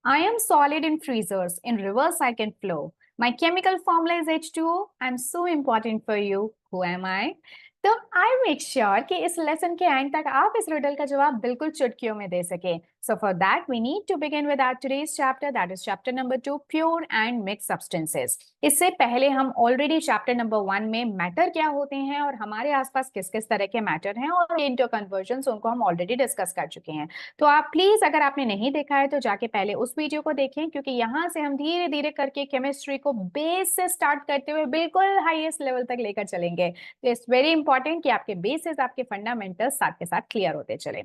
I am solid in freezers. In reverse, I can flow. My chemical formula is H2O. I'm so important for you. Who am I? तो I make sure कि इस lesson के and तक आप इस riddle का जवाब बिल्कुल चुटकियों में दे सके. So for that we need to begin with our today's chapter, that is chapter number 2, pure and mix substances. इससे पहले हम ऑलरेडी चैप्टर नंबर 1 में मैटर क्या होते हैं और हमारे आसपास किस किस तरह के मैटर हैं और इंटर कन्वर्जन उनको हम ऑलरेडी डिस्कस कर चुके हैं. तो आप प्लीज, अगर आपने नहीं देखा है तो जाके पहले उस वीडियो को देखें, क्योंकि यहाँ से हम धीरे धीरे करके केमिस्ट्री को बेस से स्टार्ट करते हुए बिल्कुल हाईएस्ट लेवल तक लेकर चलेंगे. तो इट्स वेरी इंपॉर्टेंट कि आपके बेसिस, आपके फंडामेंटल्स साथ के साथ क्लियर होते चले.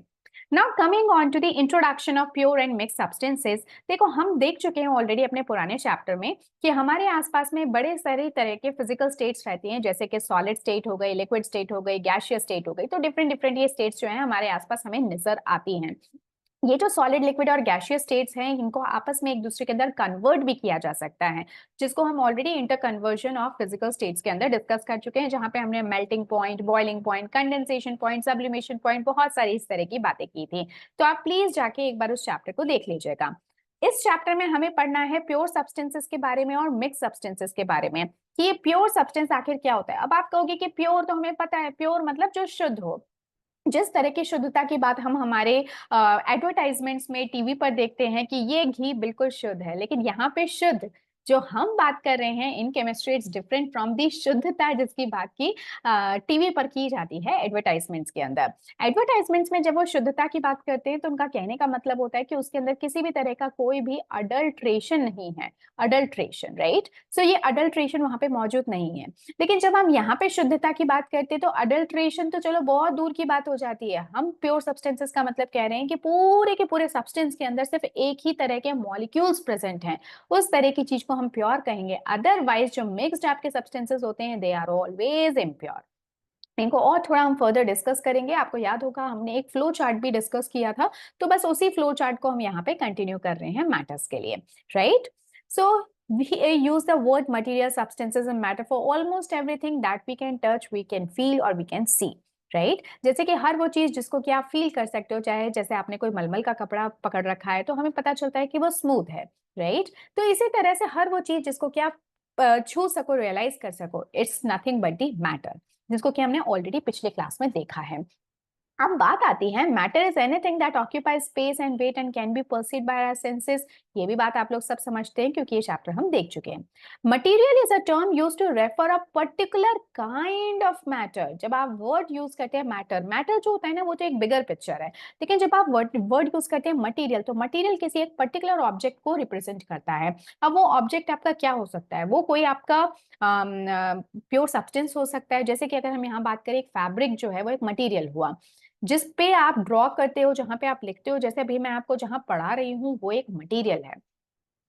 Now coming on to the introduction of pure and mix substances. देखो, हम देख चुके हैं ऑलरेडी अपने पुराने चैप्टर में कि हमारे आसपास में बड़े सारे तरह के फिजिकल स्टेट्स रहती हैं, जैसे कि सॉलिड स्टेट हो गई, लिक्विड स्टेट हो गई, गैसियस स्टेट हो गई. तो डिफरेंट डिफरेंट ये स्टेट्स जो है हमारे आसपास हमें नजर आती हैं. ये जो सॉलिड, लिक्विड और गैसियस स्टेट्स हैं, इनको आपस में एक दूसरे के अंदर कन्वर्ट भी किया जा सकता है, जिसको हम already inter conversion of physical states के अंदर डिस्कस कर चुके हैं, जहां पे हमने melting point, boiling point, condensation point, sublimation point, बहुत सारी इस तरह की बातें की थी. तो आप प्लीज जाके एक बार उस चैप्टर को देख लीजिएगा. इस चैप्टर में हमें पढ़ना है प्योर सब्सटेंसेस के बारे में और मिक्स सब्सटेंसेस के बारे में, कि ये प्योर सब्सटेंस आखिर क्या होता है. अब आप कहोगे कि प्योर तो हमें पता है, प्योर मतलब जो शुद्ध हो. जिस तरह की शुद्धता की बात हम हमारे एडवर्टाइजमेंट्स में, टीवी पर देखते हैं कि ये घी बिल्कुल शुद्ध है, लेकिन यहाँ पे शुद्ध जो हम बात कर रहे हैं in chemistry, it's different from the शुद्धता जिसकी बात की टीवी पर की जाती है एडवर्टाइजमेंट्स के अंदर. एडवर्टाइजमेंट्स में जब वो शुद्धता की बात करते हैं तो उनका कहने का मतलब होता है कि उसके अंदर किसी भी तरह का कोई भी अडल्ट्रेशन नहीं है. Adulteration, right. सो ये अडल्ट्रेशन वहां पे मौजूद नहीं है. लेकिन जब हम यहाँ पे शुद्धता की बात करते हैं तो अडल्ट्रेशन तो चलो बहुत दूर की बात हो जाती है. हम प्योर सब्सटेंसेस का मतलब कह रहे हैं कि पूरे के पूरे सब्सटेंस के अंदर सिर्फ एक ही तरह के मॉलिक्यूल्स प्रेजेंट हैं, उस तरह की चीज को हम प्योर कहेंगे. अदरवाइज जो मिक्स्ड आपके सब्सटेंसेस होते हैं, दे आर ऑलवेज इम्प्योर. इनको और थोड़ा हम फर्दर डिस्कस करेंगे. आपको याद होगा हमने एक फ्लो चार्ट भी डिस्कस किया था, तो बस उसी फ्लो चार्ट को हम यहाँ पे कंटिन्यू कर रहे हैं मैटर्स के लिए, right. So we use the word material, substances and matter for almost everything that we can touch, we can feel or we can see, right. जैसे कि हर वो चीज जिसको कि आप फील कर सकते हो, चाहे जैसे आपने कोई मलमल का कपड़ा पकड़ रखा है तो हमें पता चलता है कि वो स्मूथ है, राइट. तो इसी तरह से हर वो चीज जिसको कि आप छू सको, रियलाइज कर सको, it's nothing but the matter, जिसको कि हमने ऑलरेडी पिछले क्लास में देखा है. अब बात आती है, matter is anything that occupy space and weight and can be perceived by our senses. ये भी बात आप लोग सब समझते हैं क्योंकि ये चैप्टर हम देख चुके हैं. Material is a term used to refer a particular kind of matter. जब आप वर्ड यूज करते हैं मैटर, मैटर जो होता है ना वो तो एक बिगर पिक्चर है, लेकिन जब आप वर्ड यूज करते हैं मटेरियल, तो मटेरियल किसी एक पर्टिकुलर ऑब्जेक्ट को रिप्रेजेंट करता है. अब वो ऑब्जेक्ट आपका क्या हो सकता है? वो कोई आपका प्योर सब्सटेंस हो सकता है, जैसे कि अगर हम यहाँ बात करें, एक फैब्रिक जो है वो एक मटेरियल हुआ जिस पे आप ड्रॉ करते हो, जहां पे आप लिखते हो. जैसे अभी मैं आपको जहां पढ़ा रही हूँ वो एक मटेरियल है.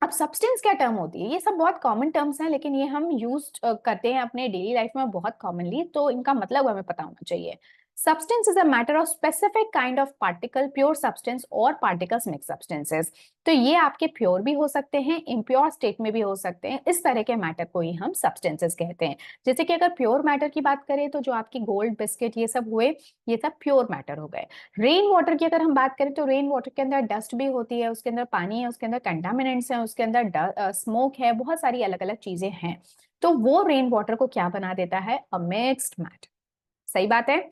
अब सब्सटेंस क्या टर्म होती है? ये सब बहुत कॉमन टर्म्स हैं, लेकिन ये हम यूज करते हैं अपने डेली लाइफ में बहुत कॉमनली, तो इनका मतलब हमें पता होना चाहिए. Substance is a matter of specific kind of particle, pure substance और पार्टिकल्स मिक्स सब्सटेंसेस. तो ये आपके प्योर भी हो सकते हैं, इम्प्योर स्टेट में भी हो सकते हैं. इस तरह के मैटर को ही हम सब्सटेंसेस कहते हैं. जैसे कि अगर प्योर मैटर की बात करें तो जो आपकी गोल्ड, बिस्किट, ये सब हुए, ये सब प्योर मैटर हो गए. रेन वाटर की अगर हम बात करें तो रेन वाटर के अंदर डस्ट भी होती है, उसके अंदर पानी है, उसके अंदर कंटामिनेंट्स हैं, उसके अंदर स्मोक है, बहुत सारी अलग अलग चीजें हैं. तो वो रेन वाटर को क्या बना देता है? अ मिक्स्ड मैटर. सही बात है.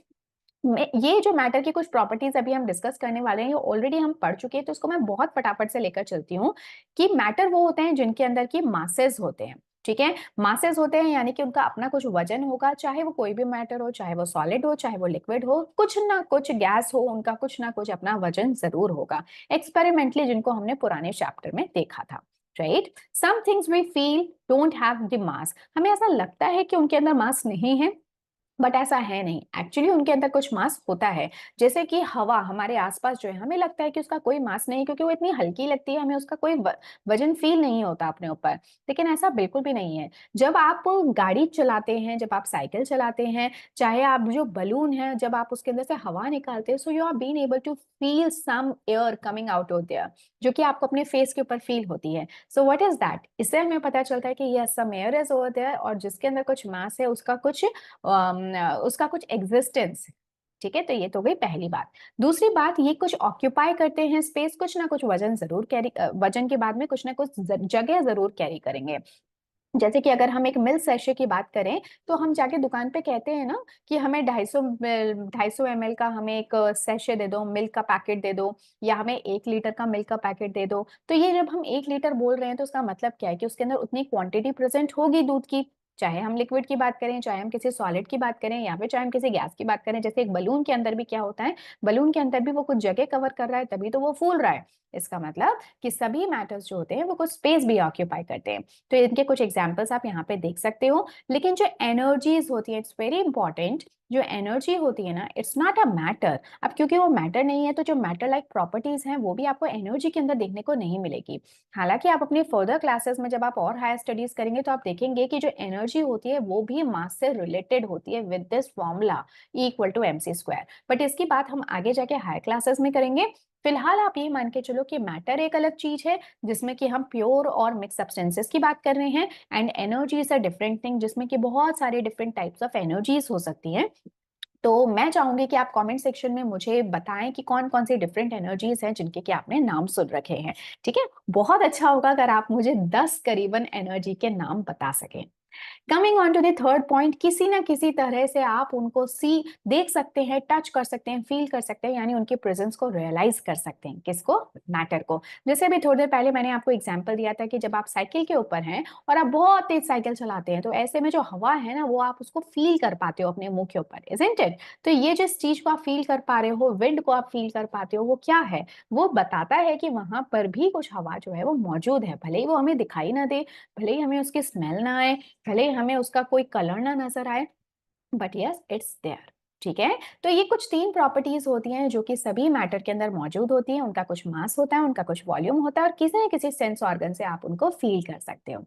ये जो मैटर की कुछ प्रॉपर्टीज अभी हम डिस्कस करने वाले हैं, ये ऑलरेडी हम पढ़ चुके हैं, तो इसको मैं बहुत फटाफट से लेकर चलती हूँ. कि मैटर वो होते हैं जिनके अंदर की मासेस होते हैं. ठीक है, मासेस होते हैं यानी कि उनका अपना कुछ वजन होगा, चाहे वो कोई भी मैटर हो, चाहे वो सॉलिड हो, चाहे वो लिक्विड हो, कुछ ना कुछ गैस हो, उनका कुछ ना कुछ अपना वजन जरूर होगा. एक्सपेरिमेंटली जिनको हमने पुराने चैप्टर में देखा था, right. Some things we feel don't have the mass. हमें ऐसा लगता है कि उनके अंदर मास नहीं है, बट ऐसा है नहीं. एक्चुअली उनके अंदर कुछ मास होता है. जैसे कि हवा हमारे आसपास जो है, हमें लगता है कि उसका कोई मास नहीं, क्योंकि वो इतनी हल्की लगती है, हमें उसका कोई वजन फील नहीं होता अपने ऊपर. लेकिन ऐसा बिल्कुल भी नहीं है. जब आप गाड़ी चलाते हैं, जब आप साइकिल चलाते हैं, चाहे आप जो बलून है, जब आप उसके अंदर से हवा निकालते हैं, so you are been able to feel some air coming out of there, जो कि आपको अपने फेस के ऊपर फील होती है. So what is that? इससे हमें पता चलता है कि yes, some air is over there, और जिसके अंदर कुछ मास है, उसका कुछ एग्जिस्टेंस. ठीक है, तो ये तो गई पहली बात। दूसरी बात, ये कुछ ऑक्यूपाई करते हैं स्पेस, कुछ ना कुछ वजन जरूर कैरी, वजन के बाद में कुछ ना कुछ जगह जरूर कैरी करेंगे। जैसे कि अगर हम एक मिल्क सैशे की बात करें, तो हम जाके दुकान पे कहते हैं ना कि हमें 250 ml का हमें एक सैशे दे दो, मिल्क का पैकेट दे दो, या हमें 1 लीटर का मिल्क का पैकेट दे दो। तो ये जब हम 1 लीटर बोल रहे हैं तो उसका मतलब क्या है कि उसके अंदर उतनी क्वांटिटी प्रेजेंट होगी दूध की, चाहे हम लिक्विड की बात करें, चाहे हम किसी सॉलिड की बात करें, या फिर चाहे हम किसी गैस की बात करें। जैसे एक बलून के अंदर भी क्या होता है, बलून के अंदर भी वो कुछ जगह कवर कर रहा है, तभी तो वो फूल रहा है। इसका मतलब कि सभी मैटर्स जो होते हैं वो कुछ स्पेस भी ऑक्यूपाई करते हैं। तो इनके कुछ एग्जाम्पल्स आप यहाँ पे देख सकते हो। लेकिन जो एनर्जीज होती है, इट्स वेरी इंपॉर्टेंट, जो एनर्जी होती है ना, इट्स नॉट अ मैटर। अब क्योंकि वो मैटर नहीं है, तो जो मैटर लाइक प्रॉपर्टीज हैं वो भी आपको एनर्जी के अंदर देखने को नहीं मिलेगी। हालांकि आप अपने फर्दर क्लासेस में जब आप और हायर स्टडीज करेंगे तो आप देखेंगे कि जो एनर्जी होती है वो भी मास से रिलेटेड होती है with this formula E = mc²। But इसकी बात हम आगे जाके हायर क्लासेस में करेंगे। फिलहाल आप ये मान के चलो कि मैटर एक अलग चीज है जिसमें कि हम प्योर और मिक्स सब्सटेंसेस की बात कर रहे हैं, and energy is a different thing जिसमें कि बहुत सारे डिफरेंट टाइप्स ऑफ एनर्जीज हो सकती हैं। तो मैं चाहूंगी कि आप कमेंट सेक्शन में मुझे बताएं कि कौन कौन सी डिफरेंट एनर्जीज हैं जिनके कि आपने नाम सुन रखे हैं। ठीक है, बहुत अच्छा होगा अगर आप मुझे 10 करीबन एनर्जी के नाम बता सकें। Coming on to the third point, किसी ना किसी तरह से आप उनको देख सकते हैं, टच कर सकते हैं, फील कर सकते हैं, यानी उनके प्रेजेंस को रियलाइज कर सकते हैं। किसको? मैटर को। जैसे अभी थोड़ी देर पहले मैंने आपको एग्जांपल दिया था कि जब आप साइकिल के ऊपर हैं और आप बहुत तेज साइकिल चलाते हैं, तो ऐसे में जो हवा है ना वो आप उसको फील कर पाते हो अपने मुंह के ऊपर, इजंट इट? तो ये जिस चीज को आप फील कर पा रहे हो, विंड को आप फील कर पाते हो, वो क्या है? वो बताता है कि वहां पर भी कुछ हवा जो है वो मौजूद है, भले ही वो हमें दिखाई ना दे, भले ही हमें उसकी स्मेल ना आए, भले हमें उसका कोई कलर ना नजर आए, बट यस इट्स देयर। ठीक है, तो ये कुछ 3 प्रॉपर्टीज होती हैं जो कि सभी मैटर के अंदर मौजूद होती हैं। उनका कुछ मास होता है, उनका कुछ वॉल्यूम होता है, और किसी न किसी सेंस ऑर्गन से आप उनको फील कर सकते हो।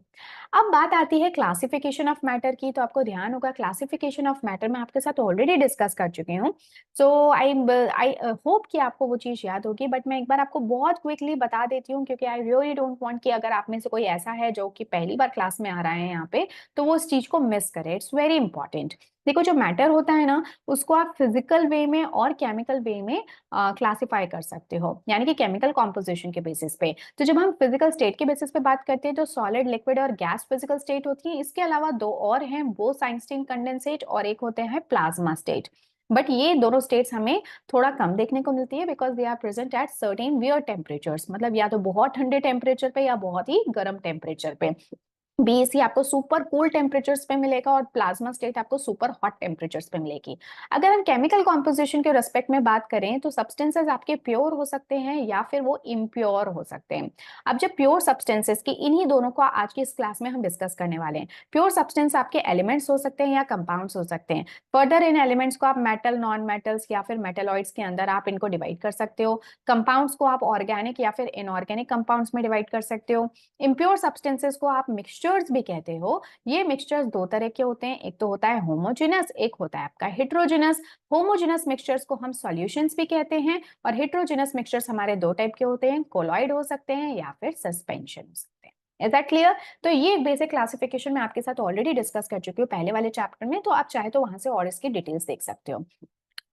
अब बात आती है क्लासिफिकेशन ऑफ मैटर की, तो आपको ध्यान होगा क्लासिफिकेशन ऑफ मैटर मैं आपके साथ ऑलरेडी डिस्कस कर चुकी हूँ। सो आई आई होप कि आपको वो चीज याद होगी, बट मैं एक बार आपको बहुत क्विकली बता देती हूँ, क्योंकि आई रियली डोंट वांट कि अगर आप में से कोई ऐसा है जो कि पहली बार क्लास में आ रहा है यहाँ पे, तो वो उस चीज को मिस करे। It's very important. देखो, जो मैटर होता है ना उसको आप फिजिकल वे में और केमिकल वे में क्लासिफाई कर सकते हो, यानी कि केमिकल कॉम्पोजिशन के बेसिस पे। तो जब हम फिजिकल स्टेट के बेसिस पे बात करते हैं तो सॉलिड, लिक्विड और गैस फिजिकल स्टेट होती है। इसके अलावा दो और हैं, बोस-आइंस्टीन कंडेंसेट और एक होते हैं प्लाज्मा स्टेट। बट ये दोनों स्टेट्स हमें थोड़ा कम देखने को मिलती है because they are present at certain wear temperatures, मतलब या तो बहुत ठंडे टेम्परेचर पे या बहुत ही गर्म टेम्परेचर पे। बीएससी आपको सुपर कूल टेम्परेचर्स पे मिलेगा और प्लाज्मा स्टेट आपको सुपर हॉट टेम्परेचर्स पे मिलेगी। अगर हम केमिकल कॉम्पोजिशन के रेस्पेक्ट में बात करें तो सब्सटेंसेस आपके प्योर हो सकते हैं या फिर वो इम्प्योर हो सकते हैं। अब जब प्योर सब्सटेंसेस की, इन्हीं दोनों को आज की इस क्लास में हम डिस्कस करने वाले हैं। प्योर सब्सटेंस आपके एलिमेंट्स हो सकते हैं या कंपाउंड्स हो सकते हैं। फर्दर इन एलिमेंट्स को आप मेटल, नॉन मेटल्स या फिर मेटेलॉइड्स के अंदर आप इनको डिवाइड कर सकते हो। कंपाउंड्स को आप ऑर्गेनिक या फिर इनऑर्गेनिक कंपाउंड्स में डिवाइड कर सकते हो। इम्प्योर सब्सटेंसेस को आप मिक्सचर्स भी कहते हो। ये मिक्सचर्स दो तरह के होते हैं, एक तो होता है होमोजेनस, एक होता है आपका हेट्रोजेनस। होमोजेनस मिक्सचर्स को हम सॉल्यूशंस भी कहते हैं, और हेट्रोजेनस मिक्सचर्स हमारे दो टाइप के होते हैं, कोलॉइड हो सकते हैं या फिर सस्पेंशन हो सकते हैं। Is that clear? तो ये बेसिक क्लासिफिकेशन मैं आपके साथ ऑलरेडी डिस्कस कर चुकी हूँ पहले वाले चैप्टर में, तो आप चाहे तो वहां से और इसकी डिटेल्स देख सकते हो।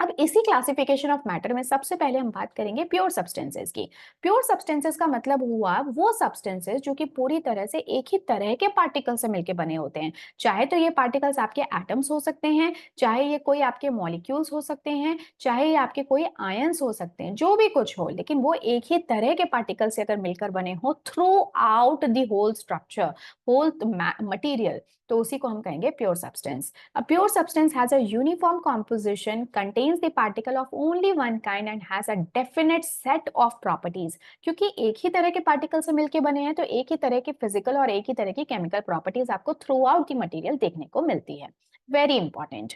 अब इसी क्लासिफिकेशन ऑफ मैटर में सबसे पहले हम बात करेंगे प्योर सब्सटेंसेस की। प्योर सब्सटेंसेस का मतलब हुआ वो सब्सटेंसेस जो कि पूरी तरह से एक ही तरह के पार्टिकल से मिलके बने होते हैं। चाहे तो ये पार्टिकल्स आपके एटम्स हो सकते हैं, चाहे ये कोई आपके मॉलिक्यूल्स हो सकते हैं, चाहे ये आपके कोई आयंस हो सकते हैं, जो भी कुछ हो, लेकिन वो एक ही तरह के पार्टिकल से अगर मिलकर बने हो throughout the whole structure, whole material, तो उसी को हम कहेंगे pure substance. A pure substance has a uniform composition, contains the particle of only one kind and has a definite set of properties। क्योंकि एक ही तरह के पार्टिकल से मिलके बने हैं तो एक ही तरह की फिजिकल और एक ही तरह की केमिकल प्रॉपर्टीज आपको थ्रू आउट द मटीरियल देखने को मिलती है। Very important.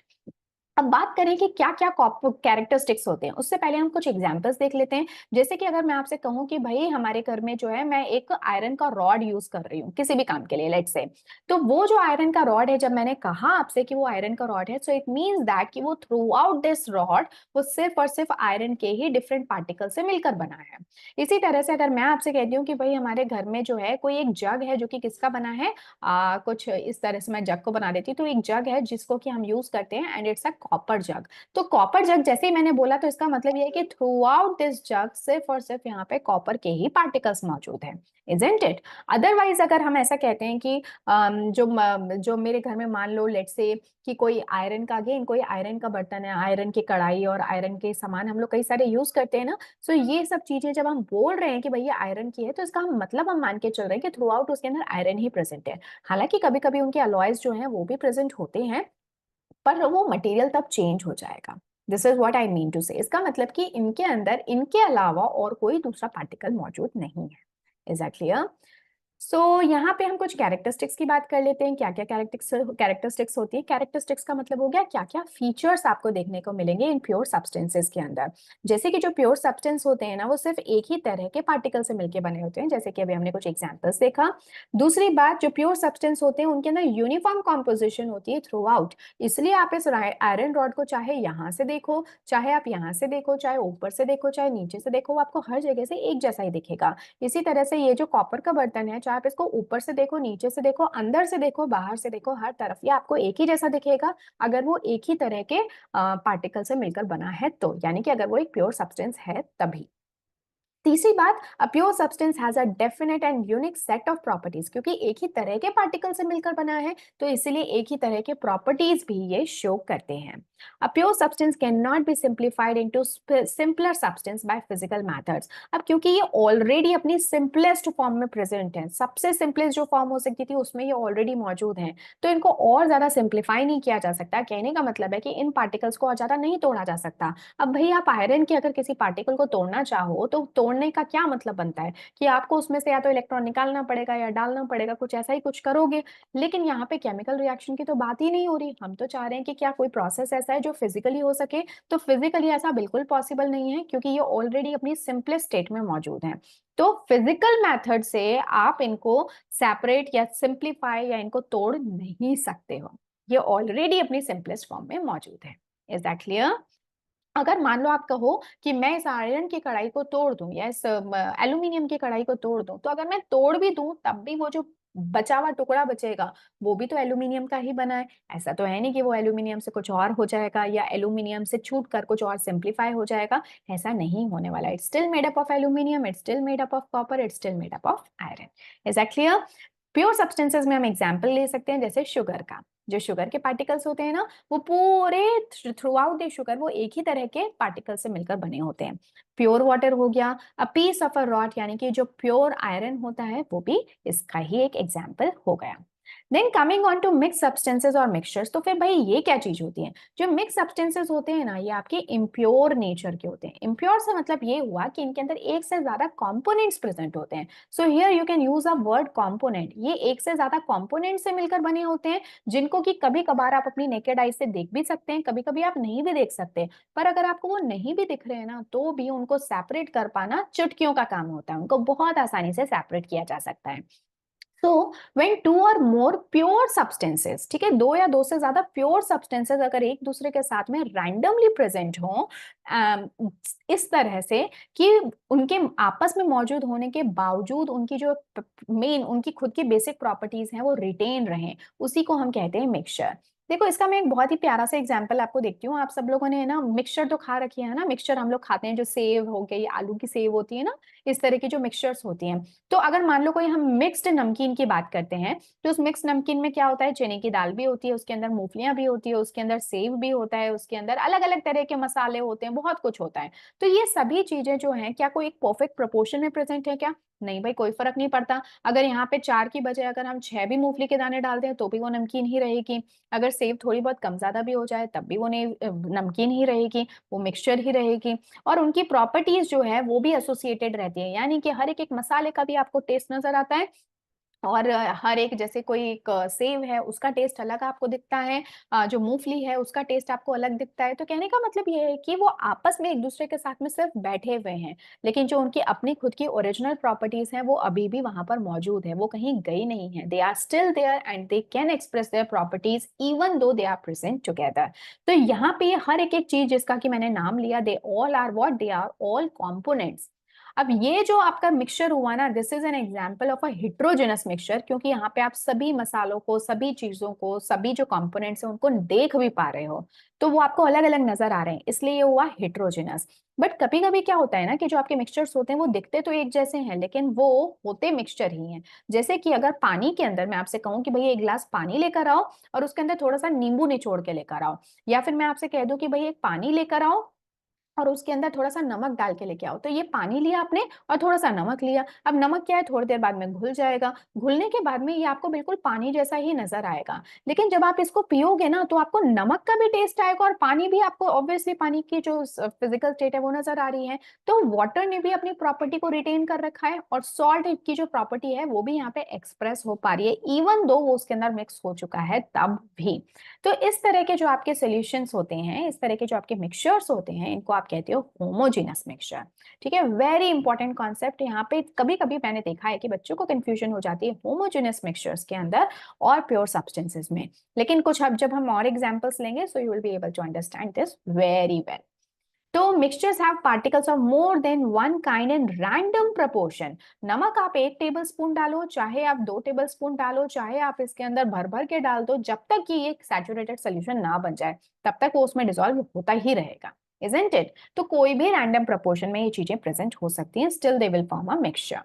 अब बात करें कि क्या क्या कैरेक्टरिस्टिक्स होते हैं, उससे पहले हम कुछ एग्जांपल्स देख लेते हैं। जैसे कि अगर मैं आपसे कहूं कि भाई हमारे घर में जो है मैं एक आयरन का रॉड यूज कर रही हूँ किसी भी काम के लिए, लेट्स से, तो वो जो आयरन का रॉड है, जब मैंने कहा आपसे कि वो आयरन का रॉड है, सो इट मींस दैट कि वो थ्रू आउट दिस रॉड वो सिर्फ और सिर्फ आयरन के ही डिफरेंट पार्टिकल से मिलकर बना है। इसी तरह से अगर मैं आपसे कहती हूँ कि भाई हमारे घर में जो है कोई एक जग है जो कि किसका बना है, कुछ इस तरह से मैं जग को बना देती हूँ, तो एक जग है जिसको कि हम यूज करते हैं एंड इट्स अ कॉपर जग। तो कॉपर जग जैसे ही मैंने बोला तो इसका मतलब ये है कि थ्रू आउट दिस जग सिर्फ और सिर्फ यहाँ पे कॉपर के ही पार्टिकल्स मौजूद हैं, इजंट इट? अदरवाइज अगर हम ऐसा कहते हैं कि जो मेरे घर में मान लो लेट्स से कि कोई आयरन का, अगेन कोई आयरन का बर्तन है, आयरन की कढ़ाई और आयरन के सामान हम लोग कई सारे यूज करते हैं ना। सो ये सब चीजें जब हम बोल रहे हैं कि भैया आयरन की है, तो इसका मतलब हम मान के चल रहे हैं कि थ्रू आउट उसके अंदर आयरन ही प्रेजेंट है। हालांकि कभी कभी उनके अलॉयज जो हैं वो भी प्रेजेंट होते हैं, पर वो मटेरियल तब चेंज हो जाएगा। This is what I mean to say. इसका मतलब कि इनके अंदर इनके अलावा और कोई दूसरा पार्टिकल मौजूद नहीं है। Is that clear? सो यहाँ पे हम कुछ कैरेक्टरिस्टिक्स की बात कर लेते हैं। क्या क्या कैरेक्टरिस्टिक्स होती है? कैरेक्टरिस्टिक्स का मतलब हो गया क्या क्या फीचर्स आपको देखने को मिलेंगे इन प्योर सब्सटेंसेस के अंदर। जैसे कि जो प्योर सब्सटेंस होते हैं ना, वो सिर्फ एक ही तरह के पार्टिकल से मिलकर बने होते हैं, जैसे कि अभी हमने कुछ एग्जांपल्स देखा। दूसरी बात, जो प्योर सब्सटेंस होते हैं उनके अंदर यूनिफॉर्म कॉम्पोजिशन होती है थ्रू आउट। इसलिए आप इस आयरन रॉड को चाहे यहाँ से देखो, चाहे आप यहाँ से देखो, चाहे ऊपर से देखो, चाहे नीचे से देखो, आपको हर जगह से एक जैसा ही दिखेगा। इसी तरह से ये जो कॉपर का बर्तन है, चाहे आप इसको ऊपर से देखो, नीचे से देखो, अंदर से देखो, बाहर से देखो, हर तरफ ये आपको एक ही जैसा दिखेगा, अगर वो एक ही तरह के पार्टिकल से मिलकर बना है तो, यानी कि अगर वो एक प्योर सब्सटेंस है तभी। तीसरी बात, a pure substance has a definite and unique set of properties. क्योंकि एक ही तरह के पार्टिकल से मिलकर बना है तो इसीलिए एक ही तरह के प्रॉपर्टीज भी ये शो करते हैं। A pure substance can not B simplified into simpler substance by physical methods. अब क्योंकि ये ऑलरेडी अपनी सिंपलेस्ट फॉर्म में प्रेजेंट है, सबसे सिंपलेस्ट जो फॉर्म हो सकती थी उसमें ये ऑलरेडी मौजूद है, तो इनको और ज्यादा सिंप्लीफाई नहीं किया जा सकता। कहने का मतलब है कि इन पार्टिकल्स को और ज्यादा नहीं तोड़ा जा सकता। अब भाई आप आयरन के अगर किसी पार्टिकल को तोड़ना चाहो तो तोड़ने का क्या मतलब बनता है कि आपको उसमें से या तो इलेक्ट्रॉन निकालना पड़ेगा या डालना पड़ेगा, कुछ ऐसा ही कुछ करोगे। लेकिन यहाँ पे केमिकल रिएक्शन की तो बात ही नहीं हो रही। हम तो चाह रहे हैं कि क्या कोई प्रोसेस ऐसा है जो फिजिकली हो सके, तो फिजिकली ऐसा बिल्कुल पॉसिबल नहीं है क्योंकि ये ऑलरेडी अपनी सिंपलेस्ट स्टेट में मौजूद है। तो फिजिकल मेथड से आप इनको सेपरेट या सिंप्लीफाई या इनको तोड़ नहीं सकते हो, ये ऑलरेडी अपनी सिंपलेस्ट फॉर्म में मौजूद है। Is that clear? अगर मान लो आप कहो कि मैं इस आयरन की कढ़ाई को तोड़ दूं या इस एल्यूमिनियम की कढ़ाई को तोड़ दूं, तो अगर मैं तोड़ भी दूं तब भी वो जो बचा हुआ टुकड़ा बचेगा वो भी तो एल्यूमिनियम का ही बना है। ऐसा तो है नहीं कि वो एल्यूमिनियम से कुछ और हो जाएगा या एल्यूमिनियम से छूट कर कुछ और सिंप्लीफाई हो जाएगा। ऐसा नहीं होने वाला। It's still made up of aluminium, it's still made up of copper, it's still made up of iron. Is that clear? Pure substances में हम एग्जाम्पल ले सकते हैं जैसे शुगर का। जो शुगर के पार्टिकल्स होते हैं ना, वो पूरे थ्रू आउट द शुगर वो एक ही तरह के पार्टिकल से मिलकर बने होते हैं। प्योर वाटर हो गया, a piece of a rod, यानी कि जो प्योर आयरन होता है वो भी इसका ही एक एग्जाम्पल हो गया। Then coming on to mix substances और मिक्सचर्स, तो फिर भाई ये क्या चीज होती है? जो मिक्स सब्सटेंसेस होते हैं ना, ये आपके इम्प्योर नेचर के होते हैं। इम्प्योर से मतलब ये हुआ कि इनके अंदर एक से ज्यादा कंपोनेंट्स प्रेजेंट होते हैं। So here you can use a word component. ये एक से ज्यादा कंपोनेंट से मिलकर बने होते हैं, जिनको कि कभी कभार आप अपनी नेकेड आई से देख भी सकते हैं, कभी कभी आप नहीं भी देख सकते। पर अगर आपको वो नहीं भी दिख रहे हैं ना, तो भी उनको सेपरेट कर पाना चुटकियों का काम होता है, उनको बहुत आसानी से सेपरेट किया जा सकता है। सो when two or more pure substances, ठीक है, दो या दो से ज्यादा प्योर सब्सटेंसेस अगर एक दूसरे के साथ में रैंडमली प्रेजेंट हो, इस तरह से कि उनके आपस में मौजूद होने के बावजूद उनकी जो मेन उनकी खुद की बेसिक प्रॉपर्टीज हैं वो रिटेन रहें, उसी को हम कहते हैं मिक्सचर। देखो इसका मैं एक बहुत ही प्यारा सा एग्जांपल आपको देखती हूँ। आप सब लोगों ने ना मिक्सचर तो खा रखी है ना, मिक्सचर हम लोग खाते हैं, जो सेव हो गई, आलू की सेव होती है ना, इस तरह की जो मिक्सचर्स होती हैं। तो अगर मान लो कोई हम मिक्स्ड नमकीन की बात करते हैं, तो उस मिक्स नमकीन में क्या होता है? चने की दाल भी होती है, उसके अंदर मूंगफलियां भी होती है, उसके अंदर सेव भी होता है, उसके अंदर अलग अलग तरह के मसाले होते हैं, बहुत कुछ होता है। तो ये सभी चीजें जो हैं, क्या कोई एक परफेक्ट प्रोपोर्शन में प्रेजेंट है क्या? नहीं भाई, कोई फर्क नहीं पड़ता। अगर यहाँ पे 4 की बजाय अगर हम 6 भी मूंगफली के दाने डाल दें तो भी वो नमकीन ही रहेगी। अगर सेव थोड़ी बहुत कम ज्यादा भी हो जाए तब भी वो नमकीन ही रहेगी, वो मिक्सचर ही रहेगी। और उनकी प्रॉपर्टीज जो है वो भी एसोसिएटेड रहती है, यानी कि हर एक एक मसाले का भी आपको टेस्ट नजर आता है। और हर एक, जैसे कोई एक सेव है उसका टेस्ट अलग आपको दिखता है, जो मूंगफली है उसका टेस्ट आपको अलग दिखता है। तो कहने का मतलब ये है कि वो आपस में एक दूसरे के साथ में सिर्फ बैठे हुए हैं, लेकिन जो उनकी अपनी खुद की ओरिजिनल प्रॉपर्टीज हैं वो अभी भी वहां पर मौजूद है, वो कहीं गई नहीं है। They are still there and they can express their properties even though they are present together. तो यहाँ पे हर एक एक चीज जिसका कि मैंने नाम लिया, they all are what, they are all components. अब ये जो आपका मिक्सचर हुआ ना, this is an example of a heterogeneous mixture, क्योंकि यहाँ पे आप सभी मसालों को, सभी चीजों को, सभी जो कंपोनेंट्स हैं उनको देख भी पा रहे हो, तो वो आपको अलग अलग नजर आ रहे हैं, इसलिए ये हुआ हेट्रोजेनस। बट कभी कभी क्या होता है ना कि जो आपके मिक्सचर्स होते हैं वो दिखते तो एक जैसे हैं, लेकिन वो होते मिक्सचर ही हैं। जैसे कि अगर पानी के अंदर मैं आपसे कहूँ कि भैया एक गिलास पानी लेकर आओ और उसके अंदर थोड़ा सा नींबू निचोड़ के लेकर आओ, या फिर मैं आपसे कह दूं कि भाई एक पानी लेकर आओ और उसके अंदर थोड़ा सा नमक डाल के लेके आओ, तो ये पानी लिया आपने और थोड़ा सा नमक लिया। अब नमक क्या है, थोड़ी देर बाद में घुल जाएगा, घुलने के बाद में ये आपको बिल्कुल पानी जैसा ही नजर आएगा। लेकिन जब आप इसको पियोगे ना तो आपको नमक का भी टेस्ट आएगा और पानी भी आपको, ऑब्वियसली पानी की जो फिजिकल स्टेट है वो नजर आ रही है। तो वाटर ने भी अपनी प्रॉपर्टी को रिटेन कर रखा है और सॉल्ट की जो प्रॉपर्टी है वो भी यहाँ पे एक्सप्रेस हो पा रही है, इवन दो वो उसके अंदर मिक्स हो चुका है तब भी। तो इस तरह के जो आपके सॉल्यूशंस होते हैं, इस तरह के जो आपके मिक्सचर्स होते हैं, इनको आप कहते हो होमोजेनस मिक्सचर। ठीक है, वेरी इंपॉर्टेंट कॉन्सेप्ट। यहाँ पे कभी कभी मैंने देखा है कि बच्चों को कंफ्यूजन हो जाती है होमोजेनस मिक्सचर्स के अंदर और प्योर सब्सटेंसेस में, लेकिन कुछ अब जब हम और एग्जांपल्स लेंगे so you will be able to understand this very well. तो mixtures have particles of more than one kind in random proportion. नमक आप 1 टेबलस्पून डालो, चाहे आप 2 टेबलस्पून डालो, चाहे आप इसके अंदर भर भर के डाल दो, जब तक कि ये सैचुरेटेड सोल्यूशन ना बन जाए तब तक वो उसमें डिसॉल्व होता ही रहेगा, इजंट इट? तो कोई भी रैंडम प्रोपोर्शन में ये चीजें प्रेजेंट हो सकती हैं, still they will form a mixture.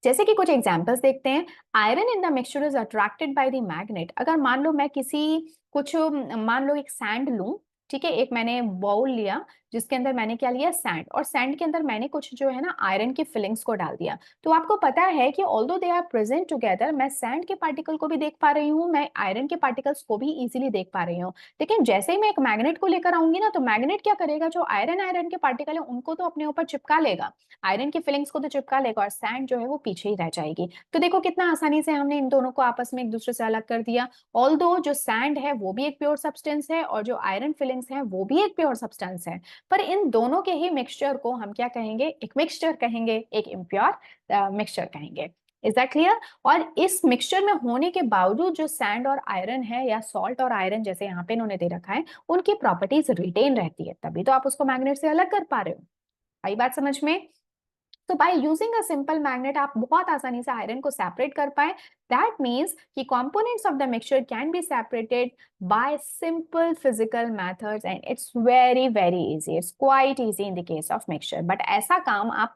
जैसे कि कुछ एग्जांपल्स देखते हैं। Iron in the mixture is attracted by the magnet. अगर मान लो मैं कुछ मान लो एक सैंड लूं, ठीक है, एक मैंने बाउल लिया जिसके अंदर मैंने क्या लिया, सैंड, और सैंड के अंदर मैंने कुछ जो है ना आयरन की फिलिंग्स को डाल दिया। तो आपको पता है कि although they are present together, मैं सैंड के पार्टिकल को भी देख पा रही हूँ, मैं आयरन के पार्टिकल्स को भी इजीली देख पा रही हूँ। लेकिन जैसे ही मैं एक मैग्नेट को लेकर आऊंगी ना, तो मैग्नेट क्या करेगा, जो आयरन आयरन के पार्टिकल है उनको तो अपने ऊपर चिपका लेगा, आयरन की फिलिंग्स को तो चिपका लेगा, और सैंड जो है वो पीछे ही रह जाएगी। तो देखो कितना आसानी से हमने इन दोनों को आपस में एक दूसरे से अलग कर दिया। ऑल्दो जो सैंड है वो भी एक प्योर सब्सटेंस है और जो आयरन फिलिंग्स है वो भी एक प्योर सब्सटेंस है, पर इन दोनों के ही मिक्सचर को हम क्या कहेंगे, एक मिक्सचर कहेंगे, एक इम्प्योर मिक्सचर कहेंगे। Is that clear? और इस मिक्सचर में होने के बावजूद जो सैंड और आयरन है, या सॉल्ट और आयरन जैसे यहाँ पे इन्होंने दे रखा है, उनकी प्रॉपर्टीज रिटेन रहती है, तभी तो आप उसको मैग्नेट से अलग कर पा रहे हो। आई बात समझ में? तो by using a simple magnet आप बहुत आसानी से आयरन को सेपरेट कर पाए। दैट मीन्स कि components of the mixture can be separated by simple physical methods and it's very very easy, it's quite easy in the case of mixture. But ऐसा काम आप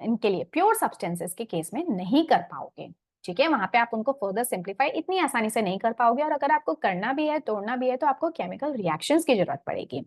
इनके लिए प्योर सब्सटेंसेस के केस में नहीं कर पाओगे। ठीक है, वहां पे आप उनको फर्दर सिंप्लीफाई इतनी आसानी से नहीं कर पाओगे, और अगर आपको करना भी है, तोड़ना भी है, तो आपको केमिकल रिएक्शंस की जरूरत पड़ेगी।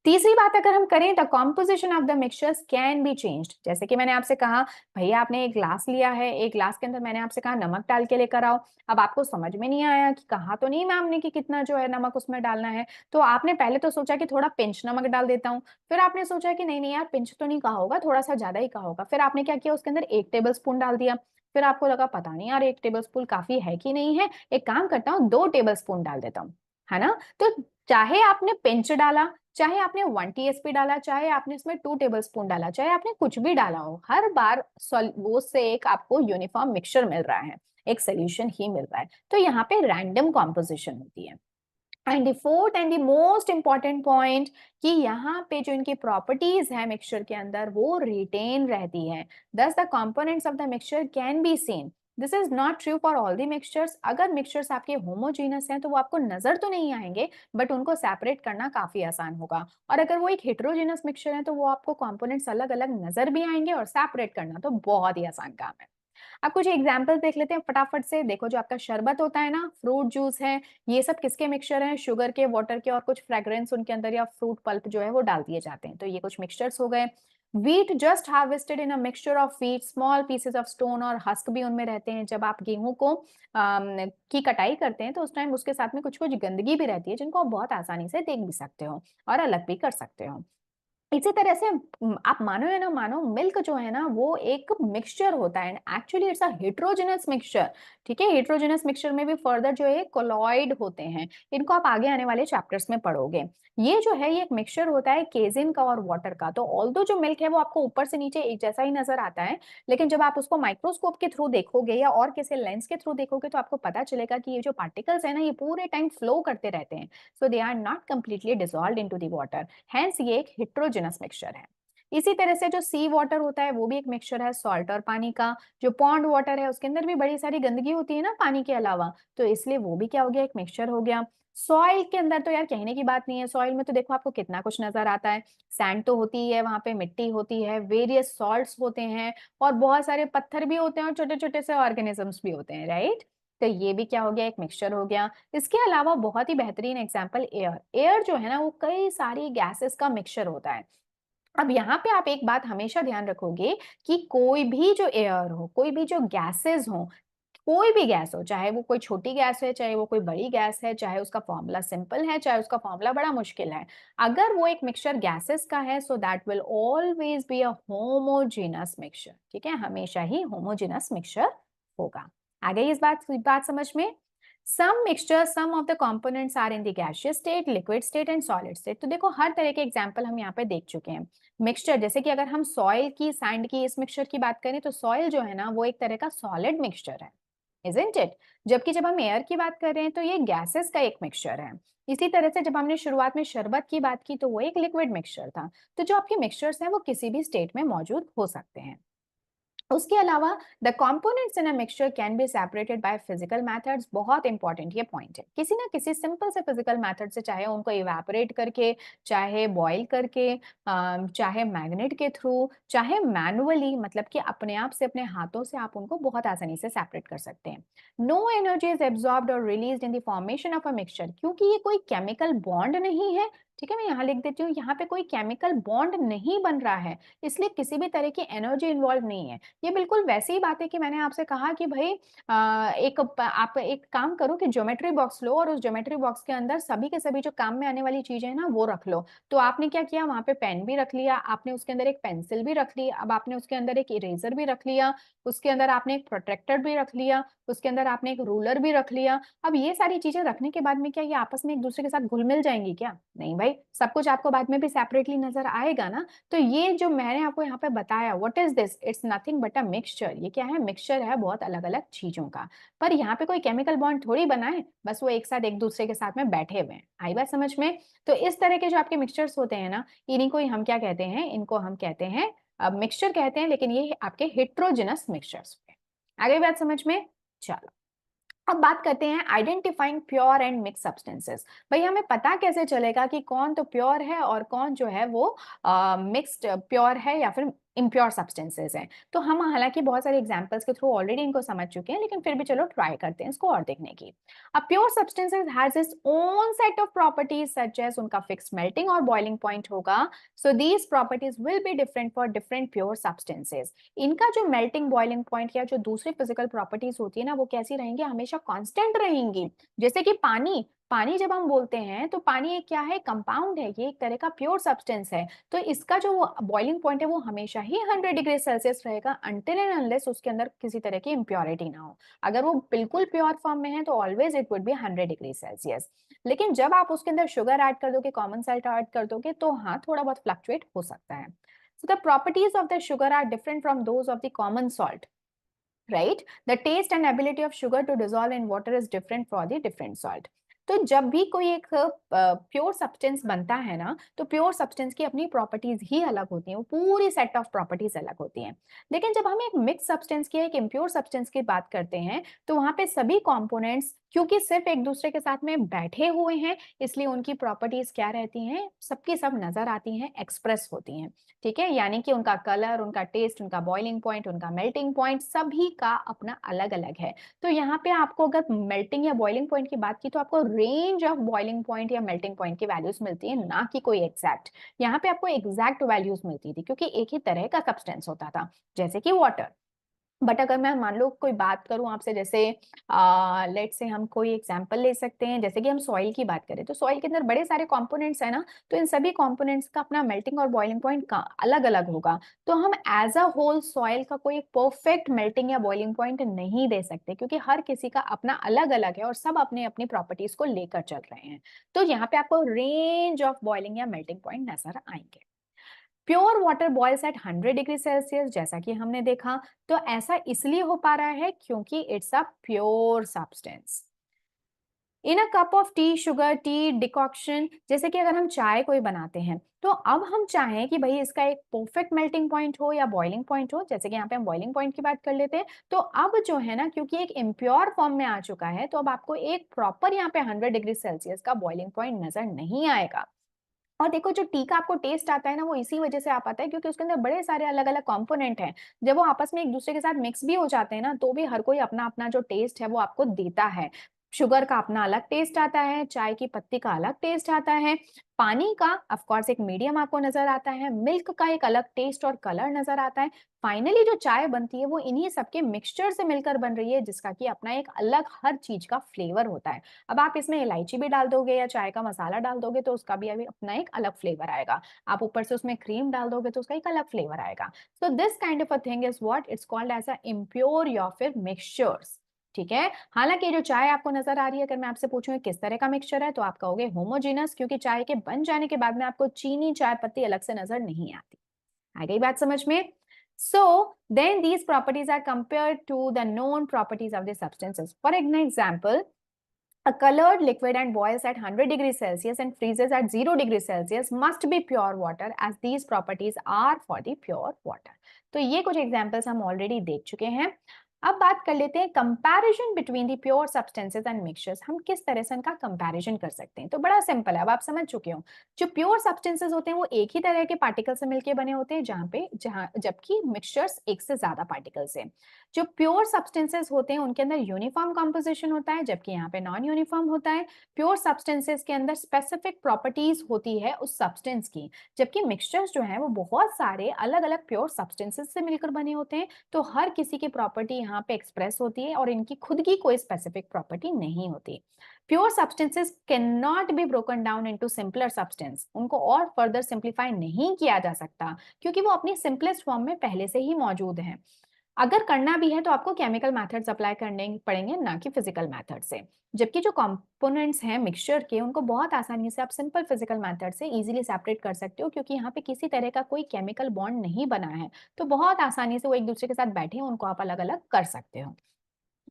तीसरी बात अगर हम करें, the composition of the mixtures can be changed. जैसे कि मैंने आपसे कहा, भैया आपने एक ग्लास लिया है, एक ग्लास के अंदर मैंने आपसे कहा नमक डाल के लेकर आओ। अब आपको समझ में नहीं आया कि कहा तो नहीं मैम ने कि कितना जो है नमक उसमें डालना है, तो आपने पहले तो सोचा कि थोड़ा पिंच नमक डाल देता हूँ, फिर आपने सोचा कि नहीं नहीं यार, पिंच तो नहीं कहा होगा, थोड़ा सा ज्यादा ही कहा होगा, फिर आपने क्या किया, उसके अंदर 1 टेबल स्पून डाल दिया। फिर आपको लगा पता नहीं यार 1 टेबल स्पून काफी है कि नहीं है, एक काम करता हूँ 2 टेबल स्पून डाल देता हूँ, है ना? तो चाहे आपने पिंच डाला, चाहे आपने 1 TSP डाला, चाहे आपने इसमें 2 टेबल स्पून डाला, चाहे आपने कुछ भी डाला हो, हर बार वो से एक आपको यूनिफॉर्म मिक्सचर मिल रहा है, एक सोल्यूशन ही मिल रहा है। तो यहाँ पे रैंडम कॉम्पोजिशन होती है। And the fourth and the most important point, कि यहाँ पे जो इनकी प्रॉपर्टीज है मिक्सचर के अंदर वो रिटेन रहती है। दस the components of the mixture can be seen. This is not true for all the mixtures. अगर मिक्सचर्स आपके होमोजीनस हैं तो वो आपको नजर तो नहीं आएंगे, बट उनको सेपरेट करना काफी आसान होगा। और अगर वो एक हेट्रोजीनस मिक्सचर है तो वो आपको कंपोनेंट्स अलग अलग नजर भी आएंगे, और सेपरेट करना तो बहुत ही आसान काम है। अब कुछ एग्जाम्पल देख लेते हैं फटाफट से। देखो, जो आपका शरबत होता है ना, फ्रूट जूस है, ये सब किसके मिक्सचर हैं, शुगर के, वाटर के, और कुछ फ्रेग्रेंस उनके अंदर या फ्रूट पल्प जो है वो डाल दिए जाते हैं, तो ये कुछ मिक्सचर्स हो गए। Wheat just harvested in a mixture of wheat, small pieces of stone और हस्क भी उनमें रहते हैं। जब आप गेहूं को की कटाई करते हैं तो उस टाइम उसके साथ में कुछ कुछ गंदगी भी रहती है, जिनको आप बहुत आसानी से देख भी सकते हो और अलग भी कर सकते हो। इसी तरह से आप मानो या ना मानो, मिल्क जो है ना वो एक मिक्सचर होता है, actually it's a heterogeneous mixture. ठीक है, हेट्रोजेनस मिक्सचर में भी फर्दर जो है कोलॉइड होते हैं, इनको आप आगे आने वाले चैप्टर्स में पढ़ोगे। ये जो है ये एक मिक्सचर होता है केजिन का और वाटर का। तो ऑल्दो जो मिल्क है वो आपको ऊपर से नीचे एक जैसा ही नजर आता है, लेकिन जब आप उसको माइक्रोस्कोप के थ्रू देखोगे या और किसी लेंस के थ्रू देखोगे तो आपको पता चलेगा कि ये जो पार्टिकल्स है ना ये पूरे टाइम फ्लो करते रहते हैं, so they are not completely dissolved into the water, hence ये एक हेट्रोजेनस मिक्सचर है। इसी तरह से जो सी वाटर होता है वो भी एक मिक्सचर है सॉल्ट और पानी का। जो पॉन्ड वाटर है उसके अंदर भी बड़ी सारी गंदगी होती है ना पानी के अलावा, तो इसलिए वो भी क्या हो गया, एक मिक्सचर हो गया। सॉइल के अंदर तो यार कहने की बात नहीं है, सॉइल में तो देखो आपको कितना कुछ नजर आता है। सैंड तो होती है, वहां पे मिट्टी होती है, वेरियस सॉल्ट्स होते हैं, और बहुत सारे पत्थर भी होते हैं, और छोटे छोटे से ऑर्गेनिजम्स भी होते हैं, राइट। तो ये भी क्या हो गया, एक मिक्सचर हो गया। इसके अलावा बहुत ही बेहतरीन एग्जांपल एयर। एयर जो है ना वो कई सारी गैसेस का मिक्सचर होता है। अब यहाँ पे आप एक बात हमेशा ध्यान रखोगे कि कोई भी जो एयर हो, कोई भी जो गैसेस हो, कोई भी गैस हो, चाहे वो कोई छोटी गैस है, चाहे वो कोई बड़ी गैस है, चाहे उसका फॉर्मूला सिंपल है, चाहे उसका फॉर्मूला बड़ा मुश्किल है, अगर वो एक मिक्सचर गैसेस का है, so that will always be a homogeneous mixture. ठीक है, हमेशा ही होमोजेनस मिक्सचर होगा। आ गई इस बात समझ में। Some mixture, some of the components are in the gaseous state, liquid state and solid state. तो देखो हर तरह के एग्जांपल हम यहाँ पे देख चुके हैं। मिक्सचर जैसे कि अगर हम सॉइल की, सैंड की, इस मिक्सचर की बात करें तो सॉइल जो है ना वो एक तरह का सॉलिड मिक्सचर है, isn't it? जबकि जब हम एयर की बात कर रहे हैं तो ये गैसेस का एक मिक्सचर है। इसी तरह से जब हमने शुरुआत में शरबत की बात की तो वो एक लिक्विड मिक्सचर था। तो जो आपके मिक्सचर्स हैं वो किसी भी स्टेट में मौजूद हो सकते हैं। उसके अलावा the components in a mixture can be separated by physical methods. बहुत इंपॉर्टेंट ये पॉइंट है, किसी ना किसी सिंपल से फिजिकल मेथड से, चाहे उनको इवेपोरेट करके, चाहे बॉईल करके, चाहे मैग्नेट के थ्रू, चाहे मैनुअली, मतलब कि अपने आप से, अपने हाथों से आप उनको बहुत आसानी से सेपरेट कर सकते हैं। नो एनर्जी इज एब्जॉर्ब्ड और released in the formation of a mixture, क्योंकि ये कोई केमिकल बॉन्ड नहीं है। ठीक है, मैं यहाँ लिख देती हूँ, यहाँ पे कोई केमिकल बॉन्ड नहीं बन रहा है, इसलिए किसी भी तरह की एनर्जी इन्वॉल्व नहीं है। ये बिल्कुल वैसी ही बात है कि मैंने आपसे कहा कि भाई आप एक काम करो कि ज्योमेट्री बॉक्स लो और उस ज्योमेट्री बॉक्स के अंदर सभी के सभी जो काम में आने वाली चीजें हैं ना वो रख लो। तो आपने क्या किया, वहां पे पेन भी रख लिया, आपने उसके अंदर एक पेंसिल भी रख ली, अब आपने उसके अंदर एक इरेजर भी रख लिया, उसके अंदर आपने एक प्रोटेक्टर भी रख लिया, उसके अंदर आपने एक रूलर भी रख लिया। अब ये सारी चीजें रखने के बाद में क्या ये आपस में एक दूसरे के साथ घुल मिल जाएंगी क्या? नहीं भाई, सब कुछ आपको बाद में भी सेपरेटली नजर आएगा ना। तो ये जो मैंने आपको यहाँ पे बताया, what is this, it's nothing but a mixture. ये क्या है, मिक्सचर है बहुत अलग अलग चीजों का। पर यहाँ पे कोई केमिकल बॉन्ड थोड़ी बना है, बस वो एक साथ एक दूसरे के साथ में बैठे हुए हैं। आई बात समझ में। तो इस तरह के जो आपके मिक्सचर्स होते हैं ना, इन्हीं को ही हम क्या कहते हैं, इनको हम कहते हैं मिक्सचर कहते हैं, लेकिन ये आपके हेट्रोजेनस मिक्सचर्स। आ गई बात समझ में। चलो अब बात करते हैं identifying pure and mix substances. भाई हमें पता कैसे चलेगा कि कौन तो प्योर है और कौन जो है वो मिक्स्ड प्योर है या फिर इम्प्योर सब्सटेंसेस हैं। तो हम हालांकि बहुत सारे एग्जांपल्स के थ्रू ऑलरेडी इनको समझ चुके हैं, लेकिन फिर भी चलो ट्राई करते हैं इसको और देखने की। A pure substances has its own set of properties such as, उनका फिक्स मेल्टिंग और बॉइलिंग पॉइंट होगा। So these properties will be different for different pure substances. इनका जो मेल्टिंग बॉइलिंग पॉइंट या जो दूसरी फिजिकल प्रॉपर्टीज होती है ना वो कैसी रहेंगी, हमेशा कांस्टेंट रहेंगी। जैसे कि पानी, पानी जब हम बोलते हैं तो पानी एक क्या है, कंपाउंड है, ये एक तरह का प्योर सब्सटेंस है। तो इसका जो बॉइलिंग पॉइंट है वो हमेशा ही 100 डिग्री सेल्सियस रहेगा, अनटिल एंड अनलेस उसके अंदर किसी तरह की इम्प्योरिटी ना हो। अगर वो बिल्कुल प्योर फॉर्म में है तो always it would be 100 degree Celsius. लेकिन जब आप उसके अंदर शुगर ऐड कर दोगे, कॉमन सॉल्ट ऐड कर दोगे, तो हाँ थोड़ा बहुत फ्लक्चुएट हो सकता है। So the properties of the sugar are different from those of the common salt, right? The taste and ability of sugar to dissolve in water is different for the different salt. तो जब भी कोई एक pure substance बनता है ना, तो pure substance की अपनी प्रॉपर्टीज ही अलग होती हैं, वो पूरी सेट ऑफ प्रॉपर्टीज अलग होती हैं। लेकिन जब हम एक मिक्स सब्सटेंस की, एक इम्प्योर सब्सटेंस की बात करते हैं, तो वहां पे सभी कंपोनेंट्स क्योंकि सिर्फ एक दूसरे के साथ में बैठे हुए हैं, इसलिए उनकी प्रॉपर्टीज क्या रहती हैं, सबकी सब नजर आती हैं, एक्सप्रेस होती हैं। ठीक है, यानी कि उनका कलर, उनका टेस्ट, उनका बॉइलिंग पॉइंट, उनका मेल्टिंग पॉइंट, सभी का अपना अलग अलग है। तो यहाँ पे आपको अगर मेल्टिंग या बॉइलिंग पॉइंट की बात की तो आपको रेंज ऑफ बॉइलिंग पॉइंट या मेल्टिंग पॉइंट की वैल्यूज मिलती है, ना कि कोई एग्जैक्ट। यहाँ पे आपको एग्जैक्ट वैल्यूज मिलती थी क्योंकि एक ही तरह का सब्सटेंस होता था, जैसे कि वाटर। बट अगर मैं मान लो कोई बात करूं आपसे, जैसे लेट से हम कोई एग्जांपल ले सकते हैं, जैसे कि हम सॉइल की बात करें तो सॉइल के अंदर बड़े सारे कंपोनेंट्स है ना, तो इन सभी कंपोनेंट्स का अपना मेल्टिंग और बॉइलिंग पॉइंट का अलग अलग होगा। तो हम एज अ होल सॉइल का कोई परफेक्ट मेल्टिंग या बॉइलिंग पॉइंट नहीं दे सकते, क्योंकि हर किसी का अपना अलग अलग है और सब अपने अपनी प्रॉपर्टीज को लेकर चल रहे हैं। तो यहाँ पे आपको रेंज ऑफ बॉइलिंग या मेल्टिंग पॉइंट नजर आएंगे। Pure water boils at 100 degree Celsius, जैसा कि हमने देखा। तो ऐसा इसलिए हो पा रहा है क्योंकि it's a pure substance. In a cup of T, sugar, T decoction, जैसे कि अगर हम चाय कोई बनाते हैं तो अब हम चाहें कि भाई इसका एक परफेक्ट मेल्टिंग पॉइंट हो या बॉइलिंग पॉइंट हो, जैसे कि यहाँ पे हम बॉइलिंग पॉइंट की बात कर लेते हैं, तो अब जो है ना, क्योंकि एक इम्प्योर फॉर्म में आ चुका है, तो अब आपको एक प्रॉपर यहाँ पे 100 डिग्री सेल्सियस का बॉइलिंग पॉइंट नजर नहीं आएगा। और देखो, जो टी का आपको टेस्ट आता है ना, वो इसी वजह से आ पाता है क्योंकि उसके अंदर बड़े सारे अलग अलग कंपोनेंट हैं। जब वो आपस में एक दूसरे के साथ मिक्स भी हो जाते हैं ना, तो भी हर कोई अपना अपना जो टेस्ट है वो आपको देता है। शुगर का अपना अलग टेस्ट आता है, चाय की पत्ती का अलग टेस्ट आता है, पानी का ऑफ कोर्स एक मीडियम आपको नजर आता है, मिल्क का एक अलग टेस्ट और कलर नजर आता है। फाइनली जो चाय बनती है वो इन्हीं सबके मिक्सचर से मिलकर बन रही है, जिसका कि अपना एक अलग हर चीज का फ्लेवर होता है। अब आप इसमें इलायची भी डाल दोगे या चाय का मसाला डाल दोगे तो उसका भी अभी अपना एक अलग फ्लेवर आएगा। आप ऊपर से उसमें क्रीम डाल दोगे तो उसका एक अलग फ्लेवर आएगा। So this kind of a thing is what it's called as a impure या फिर मिक्सचर्स। ठीक है। हालांकि जो चाय आपको नजर आ रही है, अगर मैं आपसे पूछूं किस तरह का मिक्सचर है, तो आप कहोगे होमोजेनस, क्योंकि चाय के बन जाने के बाद में आपको चीनी चाय पत्ती अलग से नजर नहीं आती। आ गई बात समझ में? So then these properties are compared to the known properties of the substances. For an example, a colored liquid and boils at 100 degrees Celsius and freezes at 0 degrees Celsius must be pure water, as these properties are for the pure water. तो ये कुछ examples हम already देख चुके हैं। अब बात कर लेते हैं comparison between the pure substances and mixtures. हम किस तरह से इनका कंपैरिजन कर सकते हैं? तो बड़ा सिंपल है, अब आप समझ चुके हो। जो प्योर सब्सटेंसेस होते हैं वो एक ही तरह के पार्टिकल से मिलकर बने होते हैं, जहां जबकि मिक्सचर्स एक से ज्यादा पार्टिकल से। जो प्योर सब्सटेंसेस होते हैं उनके अंदर यूनिफॉर्म कंपोजिशन होता है, जबकि यहाँ पे नॉन यूनिफॉर्म होता है। प्योर सब्सटेंसेस के अंदर स्पेसिफिक प्रॉपर्टीज होती है उस सब्सटेंस की, जबकि मिक्सचर्स जो है वो बहुत सारे अलग अलग प्योर सब्सटेंसेस से मिलकर बने होते हैं। तो हर किसी की प्रॉपर्टी यहाँ पे एक्सप्रेस होती है और इनकी खुद की कोई स्पेसिफिक प्रॉपर्टी नहीं होती। Pure substances can not be broken down into simpler substance. उनको और फर्दर सिंप्लीफाई नहीं किया जा सकता, क्योंकि वो अपनी सिंपलेस्ट फॉर्म में पहले से ही मौजूद हैं। अगर करना भी है तो आपको केमिकल मेथड्स अप्लाई करने पड़ेंगे, ना कि फिजिकल मेथड से। जबकि जो कंपोनेंट्स हैं मिक्सचर के, उनको बहुत आसानी से आप सिंपल फिजिकल मेथड से इजीली सेपरेट कर सकते हो, क्योंकि यहाँ पे किसी तरह का कोई केमिकल बॉन्ड नहीं बना है। तो बहुत आसानी से वो एक दूसरे के साथ बैठे हैं, उनको आप अलग अलग कर सकते हो।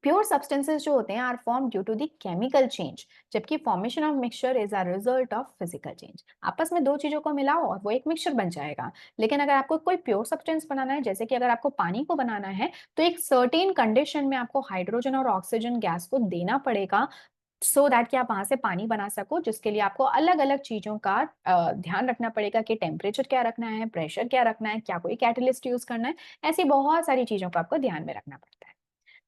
प्योर सब्सटेंसेस जो होते हैं are form due to the chemical change, जबकि formation of mixture is a result of physical change. आपस में दो चीजों को मिलाओ और वो एक मिक्सचर बन जाएगा। लेकिन अगर आपको कोई प्योर सब्सटेंस बनाना है, जैसे कि अगर आपको पानी को बनाना है, तो एक सर्टेन कंडीशन में आपको हाइड्रोजन और ऑक्सीजन गैस को देना पड़ेगा, सो दैट कि आप वहां से पानी बना सको, जिसके लिए आपको अलग अलग चीजों का ध्यान रखना पड़ेगा कि टेम्परेचर क्या रखना है, प्रेशर क्या रखना है, क्या कोई कैटलिस्ट यूज करना है। ऐसी बहुत सारी चीजों को आपको ध्यान में रखना पड़ता है।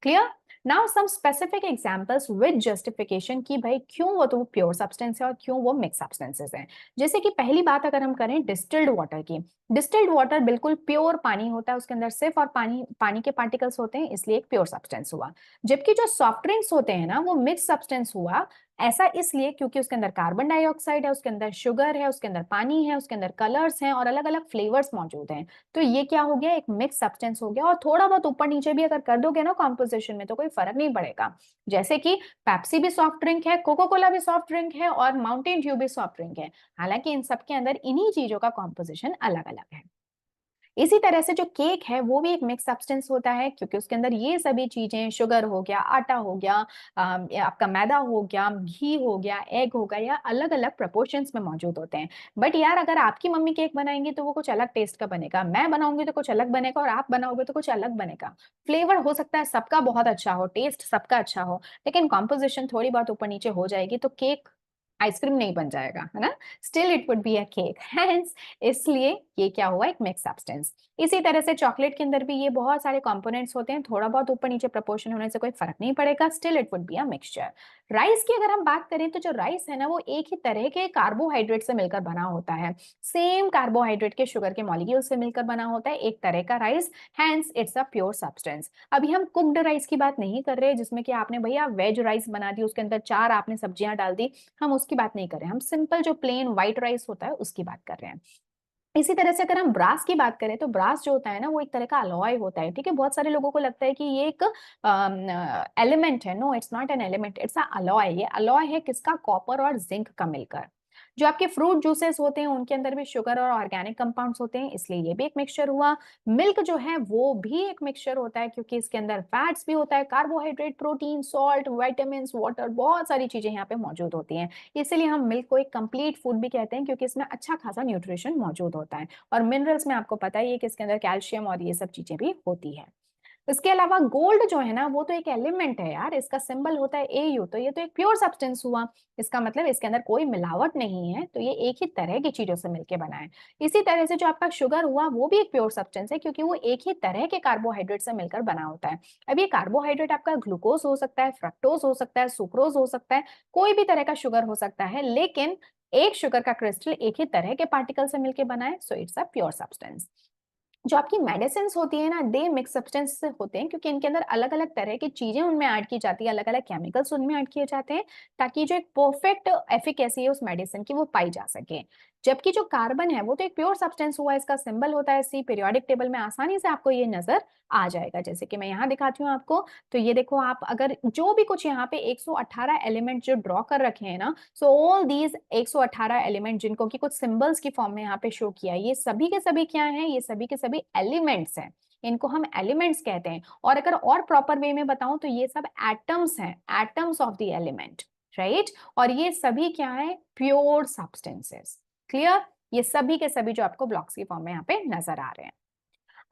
Clear? Now some specific examples with justification कि भाई क्यों वो तो प्योर सब्सटेंस है और क्यों वो मिक्स सब्सटेंसेस हैं। जैसे कि पहली बात अगर हम करें डिस्टिल्ड वाटर की, डिस्टिल्ड वाटर बिल्कुल प्योर पानी होता है, उसके अंदर सिर्फ और पानी पानी के पार्टिकल्स होते हैं, इसलिए एक प्योर सब्सटेंस हुआ। जबकि जो सॉफ्ट ड्रिंक्स होते हैं ना, वो मिक्स सब्सटेंस हुआ। ऐसा इसलिए क्योंकि उसके अंदर कार्बन डाइऑक्साइड है, उसके अंदर शुगर है, उसके अंदर पानी है, उसके अंदर कलर्स हैं और अलग अलग फ्लेवर्स मौजूद हैं। तो ये क्या हो गया, एक मिक्स सब्सटेंस हो गया। और थोड़ा बहुत ऊपर नीचे भी अगर कर दोगे ना कॉम्पोजिशन में, तो कोई फर्क नहीं पड़ेगा। जैसे कि पेप्सी भी सॉफ्ट ड्रिंक है, कोको कोला भी सॉफ्ट ड्रिंक है और माउंटेन ड्यू भी सॉफ्ट ड्रिंक है। हालांकि इन सबके अंदर इन्हीं चीजों का कॉम्पोजिशन अलग अलग है। इसी तरह से जो केक है वो भी एक मिक्स सब्सटेंस होता है, क्योंकि उसके अंदर ये सभी चीजें, शुगर हो गया, आटा हो गया, या आपका मैदा हो गया, घी हो गया, एग हो गया, या अलग अलग प्रोपोर्शंस में मौजूद होते हैं। बट यार, अगर आपकी मम्मी केक बनाएंगी तो वो कुछ अलग टेस्ट का बनेगा, मैं बनाऊंगी तो कुछ अलग बनेगा, और आप बनाओगे तो कुछ अलग बनेगा। फ्लेवर हो सकता है सबका बहुत अच्छा हो, टेस्ट सबका अच्छा हो, लेकिन कॉम्पोजिशन थोड़ी बहुत ऊपर नीचे हो जाएगी तो केक आइसक्रीम नहीं बन जाएगा, है ना? Still it would be a cake, hence इसलिए ये क्या हुआ, एक मिक्स सब्सटेंस। इसी तरह से चॉकलेट के अंदर भी ये बहुत सारे कंपोनेंट्स होते हैं, थोड़ा बहुत ऊपर नीचे प्रोपोर्शन होने से कोई फर्क नहीं पड़ेगा, still it would be a mixture. Rice की अगर हम बात करें तो जो राइस है ना, वो एक ही तरह के कार्बोहाइड्रेट से मिलकर बना होता है। सेम कार्बोहाइड्रेट के शुगर के मॉलिक्यूल से मिलकर बना होता है एक तरह का rice, hence it's a pure substance. अभी हम कुक्ड राइस की बात नहीं कर रहे, जिसमें कि आपने भैया वेज राइस बना दी, उसके अंदर चार आपने सब्जियां डाल दी, हम उसकी बात नहीं कर रहे हैं। हम सिंपल जो प्लेन व्हाइट राइस होता है उसकी बात कर रहे हैं। इसी तरह से अगर हम ब्रास की बात करें, तो ब्रास जो होता है ना, वो एक तरह का अलॉय होता है। ठीक है, बहुत सारे लोगों को लगता है कि ये एक एलिमेंट है। No, it's not an element, it's a alloy. ये अलॉय है किसका? कॉपर और जिंक का मिलकर। जो आपके फ्रूट जूसेस होते हैं उनके अंदर भी शुगर और ऑर्गेनिक कंपाउंड्स होते हैं, इसलिए ये भी एक मिक्सचर हुआ। मिल्क जो है वो भी एक मिक्सचर होता है क्योंकि इसके अंदर फैट्स भी होता है, carbohydrate, protein, salt, vitamin, water, बहुत सारी चीजें यहाँ पे मौजूद होती हैं। इसलिए हम मिल्क को एक कंप्लीट फूड भी कहते हैं क्योंकि इसमें अच्छा खासा न्यूट्रिशन मौजूद होता है। और मिनरल्स में आपको पता ही है कि इसके अंदर कैल्शियम और ये सब चीजें भी होती है। इसके अलावा गोल्ड जो है ना वो तो एक एलिमेंट है यार, इसका सिंबल होता है AU, तो ये तो एक प्योर सब्सटेंस हुआ। इसका मतलब इसके अंदर कोई मिलावट नहीं है, तो ये एक ही तरह की चीजों से मिलकर बना है। इसी तरह से जो आपका शुगर हुआ वो भी एक प्योर सब्सटेंस है क्योंकि वो एक ही तरह के कार्बोहाइड्रेट से मिलकर बना होता है। अब ये कार्बोहाइड्रेट आपका ग्लूकोज हो सकता है, फ्रक्टोज हो सकता है, सुक्रोज हो सकता है, कोई भी तरह का शुगर हो सकता है, लेकिन एक शुगर का क्रिस्टल एक ही तरह के पार्टिकल से मिलकर बना है, so it's a pure substance. जो आपकी मेडिसिन होती है ना, दे मिक्स सब्सटेंस से होते हैं क्योंकि इनके अंदर अलग अलग तरह की चीजें उनमें ऐड की जाती है, अलग अलग केमिकल्स उनमें ऐड किए जाते हैं ताकि जो एक परफेक्ट एफिकेसी है उस मेडिसिन की वो पाई जा सके। जबकि जो कार्बन है वो तो एक प्योर सब्सटेंस हुआ, इसका सिंबल होता है C, पीरियोडिक टेबल में आसानी से आपको ये नजर आ जाएगा। जैसे कि मैं यहाँ दिखाती हूँ आपको, तो ये देखो, आप अगर जो भी कुछ यहाँ पे 118 एलिमेंट जो ड्रॉ कर रखे हैं ना, सो ऑल दीज 118 एलिमेंट जिनको कि कुछ सिंबल्स की फॉर्म में यहाँ पे शो किया है, ये सभी के सभी क्या हैं, ये सभी के सभी एलिमेंट्स हैं। इनको हम एलिमेंट्स कहते हैं। और अगर और प्रॉपर वे में बताऊं तो ये सब एटम्स हैं, atoms of the element, right. और ये सभी क्या है, प्योर सब्सटेंसेस। क्लियर, ये सभी के सभी जो आपको ब्लॉक्स की फॉर्म में यहाँ पे नजर आ रहे हैं।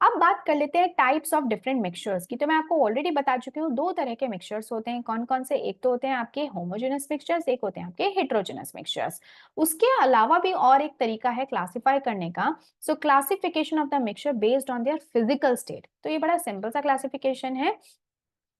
अब बात कर लेते हैं टाइप्स ऑफ डिफरेंट मिक्सचर्स की। तो मैं आपको ऑलरेडी बता चुकी हूँ दो तरह के मिक्सचर्स होते हैं, कौन कौन से, एक तो होते हैं आपके होमोजेनस मिक्सचर्स, एक होते हैं आपके हेट्रोजेनस मिक्सचर्स। उसके अलावा भी और एक तरीका है क्लासिफाई करने का, सो classification of the mixture based on their physical state. तो ये बड़ा सिंपल सा क्लासिफिकेशन है।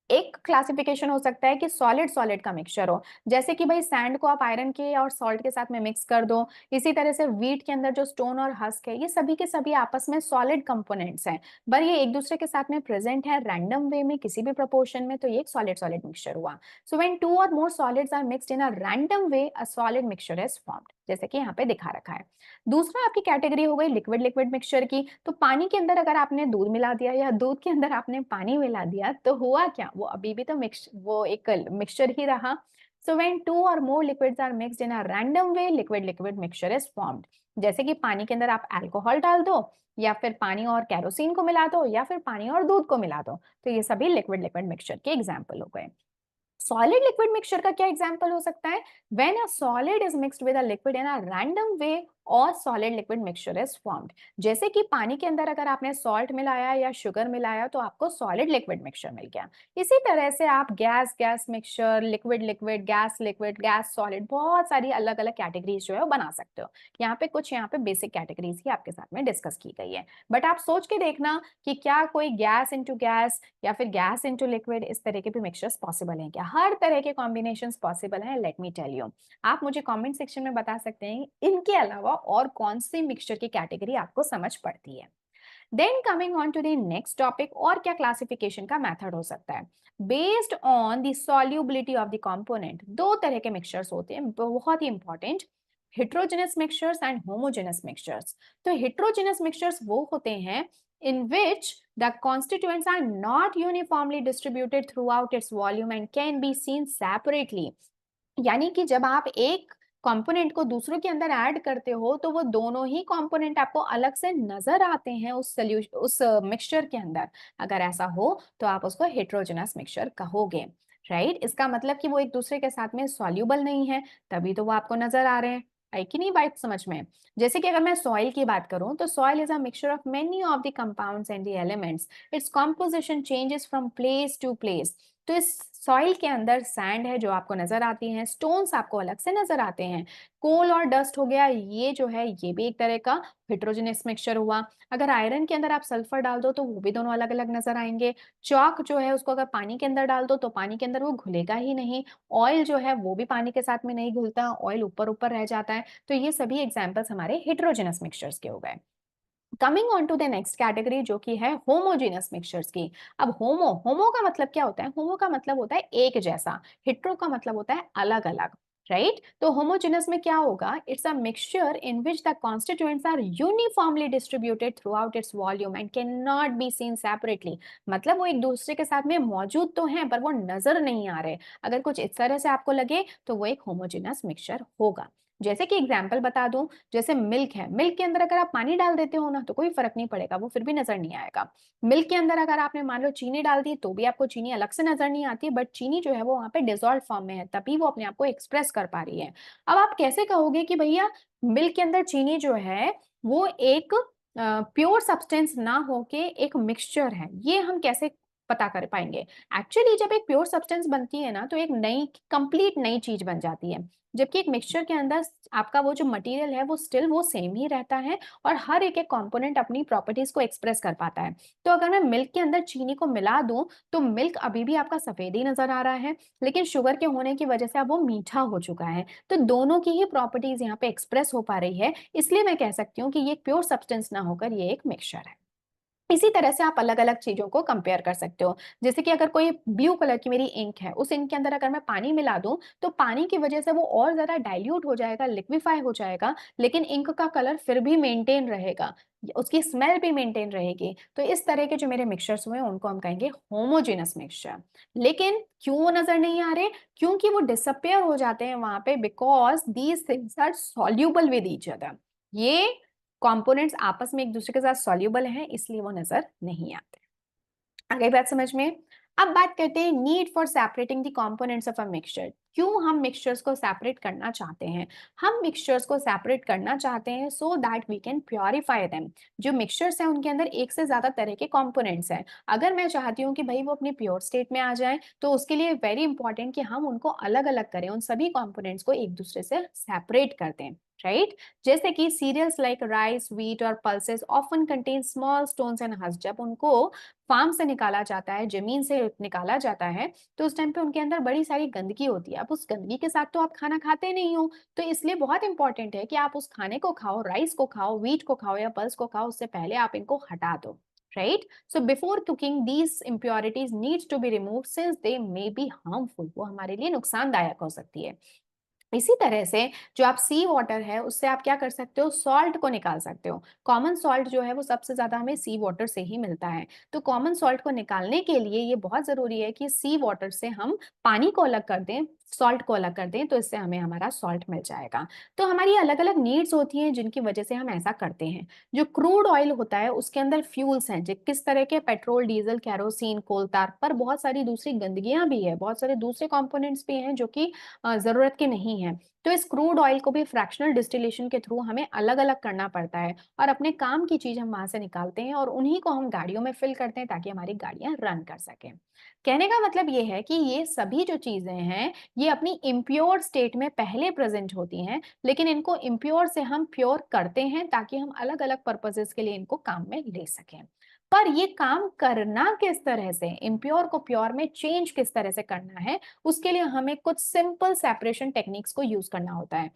एक क्लासिफिकेशन हो सकता है कि सॉलिड सॉलिड का मिक्सचर हो, जैसे कि भाई सैंड को आप आयरन के और सॉल्ट के साथ में मिक्स कर दो। इसी तरह से व्हीट के अंदर जो स्टोन और हस्क है, ये सभी के सभी आपस में सॉलिड कंपोनेंट्स हैं, पर ये एक दूसरे के साथ में प्रेजेंट है रैंडम वे में किसी भी प्रोपोर्शन में, तो ये एक सॉलिड सॉलिड मिक्सचर हुआ। सो when two or more solids are mixed in a random way, a solid mixture is formed, जैसे कि यहाँ पे दिखा रखा है। दूसरा आपकी कैटेगरी हो गई लिक्विड लिक्विड मिक्सचर की। तो पानी के अंदर अगर आपने दूध मिला दिया या दूध के अंदर आपने पानी मिला दिया, तो हुआ क्या, वो अभी भी तो मिक्स वो एक मिक्सचर ही रहा। सो when two or more liquids are mixed in a random way, liquid liquid mixture is formed. जैसे कि पानी के अंदर आप अल्कोहल डाल दो, या फिर पानी और केरोसिन को मिला दो, या फिर पानी और दूध को मिला दो, तो ये सभी लिक्विड लिक्विड मिक्सचर के एग्जाम्पल हो गए। सॉलिड लिक्विड मिक्सचर का क्या एग्जांपल हो सकता है, when a solid is mixed with a liquid in a random way और solid liquid mixture is formed. जैसे कि पानी के अंदर अगर आपने सॉल्ट मिलाया या शुगर मिलाया तो आपको सॉलिड लिक्विड मिक्सचर मिल गया। इसी तरह से आप gas gas mixture, liquid liquid, gas gas solid, बहुत सारी अलग अलग कैटेगरीज जो है वो बना सकते हो। यहाँ पे कुछ यहाँ पे बेसिक कैटेगरीज ही आपके साथ में डिस्कस की गई है, बट आप सोच के देखना कि क्या कोई गैस इंटू गैस या फिर गैस इंटू लिक्विड, इस तरह के भी मिक्सचर्स पॉसिबल हैं क्या, हर तरह के कॉम्बिनेशंस पॉसिबल हैं। लेट मी टेल यू, आप मुझे कमेंट सेक्शन में बता सकते हैं इनके अलावा और कौन सी मिक्सचर की कैटेगरी आपको समझ पड़ती है। Then coming on to the next topic, और क्या क्लासिफिकेशन का मेथड हो सकता है based on the solubility of the component. दो तरह के मिक्सचर्स होते हैं बहुत ही important, heterogeneous mixtures and homogeneous mixtures। तो heterogeneous mixtures वो होते हैं in which the constituents are not uniformly distributed throughout its volume and can be seen separately। यानी कि जब आप एक कंपोनेंट को दूसरों के अंदर ऐड करते हो तो वो दोनों ही कंपोनेंट आपको अलग से नजर आते हैं उस सोल्यूशन, उस मिक्सचर के अंदर। अगर ऐसा हो तो आप उसको हेट्रोजेनस मिक्सचर कहोगे, राइट। इसका मतलब कि वो एक दूसरे के साथ में सॉल्यूबल नहीं है, तभी तो वो आपको नजर आ रहे हैं। आई कि नहीं बात समझ में। जैसे कि अगर मैं सॉइल की बात करूं तो soil is a mixture of many of the compounds and the elements, its composition changes from place to place. तो इस सॉइल के अंदर सैंड है जो आपको नजर आती हैं, स्टोन्स आपको अलग से नजर आते हैं, कोल और डस्ट हो गया, ये जो है ये भी एक तरह का हेट्रोजेनस मिक्सचर हुआ। अगर आयरन के अंदर आप सल्फर डाल दो तो वो भी दोनों अलग अलग नजर आएंगे। चॉक जो है उसको अगर पानी के अंदर डाल दो तो पानी के अंदर वो घुलेगा ही नहीं। ऑयल जो है वो भी पानी के साथ में नहीं घुलता, ऑयल ऊपर ऊपर रह जाता है। तो ये सभी एग्जाम्पल्स हमारे हेट्रोजेनस मिक्सचर्स के हो गए। Coming on to the next category जो कि है होमोजेनस मिक्सचर्स की। अब होमो होमो का मतलब क्या होता है, होमो का मतलब होता है एक जैसा, हेट्रो का मतलब होता है अलग अलग, राइट। तो होमोजेनस में क्या होगा, it's a mixture in which the constituents are uniformly distributed throughout its volume and can not be seen separately. मतलब वो एक दूसरे के साथ में मौजूद तो हैं पर वो नजर नहीं आ रहे। अगर कुछ इस तरह से आपको लगे तो वो एक होमोजेनस मिक्सचर होगा। जैसे कि एग्जाम्पल बता दूं, जैसे मिल्क है, मिल्क के अंदर अगर आप पानी डाल देते हो ना तो कोई फर्क नहीं पड़ेगा, वो फिर भी नजर नहीं आएगा। मिल्क के अंदर अगर आपने मान लो चीनी डाल दी तो भी आपको चीनी अलग से नजर नहीं आती, बट चीनी जो है वो वहां पे डिजोल्व फॉर्म में है, तभी वो अपने आप को एक्सप्रेस कर पा रही है। अब आप कैसे कहोगे कि भैया मिल्क के अंदर चीनी जो है वो एक प्योर सब्सटेंस ना होके एक मिक्सचर है, ये हम कैसे पता कर पाएंगे? एक्चुअली जब एक प्योर सब्सटेंस बनती है ना तो एक नई कंप्लीट नई चीज बन जाती है, जबकि एक मिक्सचर के अंदर आपका वो जो मटेरियल है वो स्टिल वो सेम ही रहता है और हर एक एक कंपोनेंट अपनी प्रॉपर्टीज को एक्सप्रेस कर पाता है। तो अगर मैं मिल्क के अंदर चीनी को मिला दूं तो मिल्क अभी भी आपका सफेद ही नजर आ रहा है, लेकिन शुगर के होने की वजह से अब वो मीठा हो चुका है। तो दोनों की ही प्रॉपर्टीज यहाँ पे एक्सप्रेस हो पा रही है, इसलिए मैं कह सकती हूँ कि ये एक प्योर सब्सटेंस ना होकर ये एक मिक्सचर है। इसी तरह से आप अलग-अलग चीज़ों को कंपेयर कर सकते हो। जैसे कि अगर कोई ब्लू कलर की मेरी इंक है, उस इंक के अंदर अगर मैं पानी मिला दूँ, तो पानी की वजह से वो और ज़्यादा डाइल्यूट हो जाएगा, लिक्विफाई हो जाएगा, लेकिन इंक का कलर फिर भी मेंटेन रहेगा, उसकी स्मेल भी मेंटेन रहेगी। तो इस तरह के जो मेरे मिक्सचर्स हुए, उनको हम कहेंगे होमोजेनस मिक्सचर। लेकिन क्यों वो नज़र नहीं आ रहे? क्योंकि वो डिसअपियर हो जाते हैं वहाँ पे, because these things are soluble with each other. ये कंपोनेंट्स आपस में एक दूसरे के साथ सॉल्युबल हैं, इसलिए वो नजर नहीं आते। आ गई बात समझ में? अब बात करते हैं need for separating the components of a mixture. क्यों हम मिक्सचर्स को सेपरेट करना चाहते हैं? हम मिक्सचर्स को सेपरेट करना चाहते हैं so that we can purify them. जो मिक्सचर्स हैं उनके अंदर एक से ज्यादा तरह के कंपोनेंट्स हैं। अगर मैं चाहती हूँ कि भाई वो अपनी प्योर स्टेट में आ जाए, तो उसके लिए वेरी इंपॉर्टेंट कि हम उनको अलग अलग करें, उन सभी कंपोनेंट्स को एक दूसरे से सेपरेट कर दें, राइट? जैसे कि सीरियल्स लाइक राइस, व्हीट और pulses often contain small stones and husk. जब उनको फार्म से निकाला जाता है, जमीन से निकाला जाता है, तो उस टाइम पे उनके अंदर बड़ी सारी गंदगी होती है। अब उस गंदगी के साथ तो आप खाना खाते नहीं हो, तो इसलिए बहुत इंपॉर्टेंट है कि आप उस खाने को खाओ, राइस को खाओ, व्हीट को खाओ या पल्स को खाओ, उससे पहले आप इनको हटा दो, right? So before cooking these impurities needs to be remove since they may be harmful. वो हमारे लिए नुकसानदायक हो सकती है। इसी तरह से जो आप सी वाटर है उससे आप क्या कर सकते हो, सॉल्ट को निकाल सकते हो। कॉमन सॉल्ट जो है वो सबसे ज्यादा हमें सी वाटर से ही मिलता है। तो कॉमन सॉल्ट को निकालने के लिए ये बहुत जरूरी है कि सी वाटर से हम पानी को अलग कर दें, सॉल्ट को अलग कर दें, तो इससे हमें हमारा सॉल्ट मिल जाएगा। तो हमारी अलग अलग नीड्स होती हैं जिनकी वजह से हम ऐसा करते हैं। जो क्रूड ऑयल होता है उसके अंदर फ्यूल्स हैं, जो किस तरह के पेट्रोल, डीजल, कैरोसिन, कोलतार, पर बहुत सारी दूसरी गंदगियां भी है, बहुत सारे दूसरे कंपोनेंट्स भी हैं जो कि जरूरत के नहीं है। तो इस क्रूड ऑयल को भी फ्रैक्शनल डिस्टिलेशन के थ्रू हमें अलग अलग करना पड़ता है और अपने काम की चीज हम वहां से निकालते हैं और उन्हीं को हम गाड़ियों में फिल करते हैं ताकि हमारी गाड़ियां रन कर सकें। कहने का मतलब ये है कि ये सभी जो चीजें हैं ये अपनी इम्प्योर स्टेट में पहले प्रेजेंट होती हैं, लेकिन इनको इम्प्योर से हम प्योर करते हैं ताकि हम अलग अलग पर्पसेस के लिए इनको काम में ले सकें। पर ये काम करना किस तरह से, इम्प्योर को प्योर में चेंज किस तरह से करना है, उसके लिए हमें कुछ सिंपल सेपरेशन टेक्निक्स को यूज करना होता है।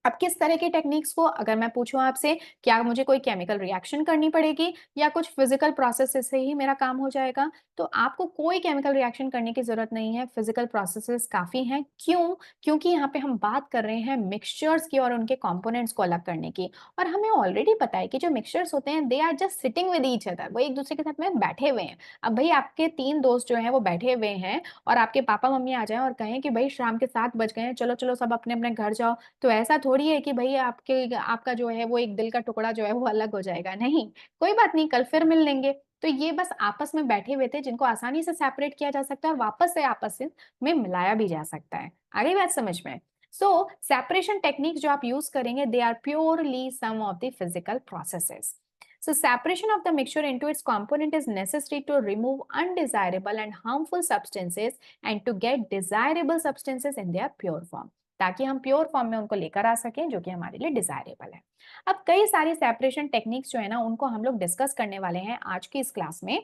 अब किस तरह के टेक्निक्स को अगर मैं पूछूं आपसे, क्या मुझे कोई केमिकल रिएक्शन करनी पड़ेगी या कुछ फिजिकल प्रोसेस से ही मेरा काम हो जाएगा? तो आपको कोई केमिकल रिएक्शन करने की जरूरत नहीं है, फिजिकल प्रोसेसेस काफी हैं। क्यों? क्योंकि यहाँ पे हम बात कर रहे हैं मिक्सचर्स की और उनके कंपोनेंट्स को अलग करने की। और हमें ऑलरेडी पता है कि जो मिक्सचर्स होते हैं they are just sitting with each other, वो एक दूसरे के साथ में बैठे हुए हैं। अब भाई आपके तीन दोस्त जो हैं वो बैठे हुए हैं और आपके पापा मम्मी आ जाए और कहें कि भाई शाम के 7 बज गए हैं, चलो चलो सब अपने अपने घर जाओ, तो ऐसा थोड़ी है कि भई आपके आपका जो है वो एक दिल का टुकड़ा जो है वो अलग हो जाएगा, नहीं, कोई बात नहीं, कल फिर मिल लेंगे। तो ये बस आपस में बैठे हुए थे जिनको आसानी से सेपरेट किया जा सकता है और वापस से आपस से में मिलाया भी जा सकता है। आ गई बात समझ में? सो सेपरेशन टेक्निक्स जो आप यूज करेंगे they are purely some of the physical processes. So separation of the mixture into its component is necessary to remove undesirable and harmful substances and to get desirable substances in their pure form, ताकि हम pure form में उनको लेकर आ सकें जो कि हमारे लिए डिजायरेबल है। अब कई सारी सेपरेशन टेक्निक्स जो है ना उनको हम लोग डिस्कस करने वाले हैं आज की इस क्लास में।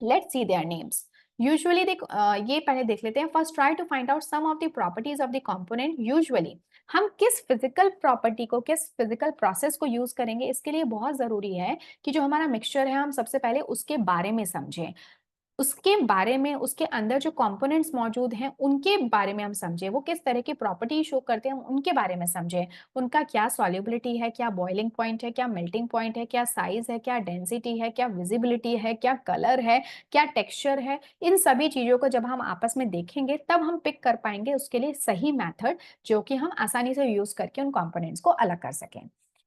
Let's see their names. Usually ये पहले देख लेते हैं। First try to find out some of the properties of the component. Usually हम किस फिजिकल प्रॉपर्टी को, किस फिजिकल प्रोसेस को यूज करेंगे, इसके लिए बहुत जरूरी है कि जो हमारा मिक्सचर है हम सबसे पहले उसके बारे में समझें। उसके बारे में, उसके अंदर जो कंपोनेंट्स मौजूद हैं, उनके बारे में हम समझें, वो किस तरह की प्रॉपर्टी शो करते हैं, हम उनके बारे में समझें, उनका क्या सॉल्युबिलिटी है, क्या बॉइलिंग पॉइंट है, क्या मेल्टिंग पॉइंट है, क्या साइज है, क्या डेंसिटी है, क्या विजिबिलिटी है, क्या कलर है, क्या टेक्सचर है। इन सभी चीजों को जब हम आपस में देखेंगे तब हम पिक कर पाएंगे उसके लिए सही मेथड, जो कि हम आसानी से यूज करके उन कंपोनेंट्स को अलग कर सकें।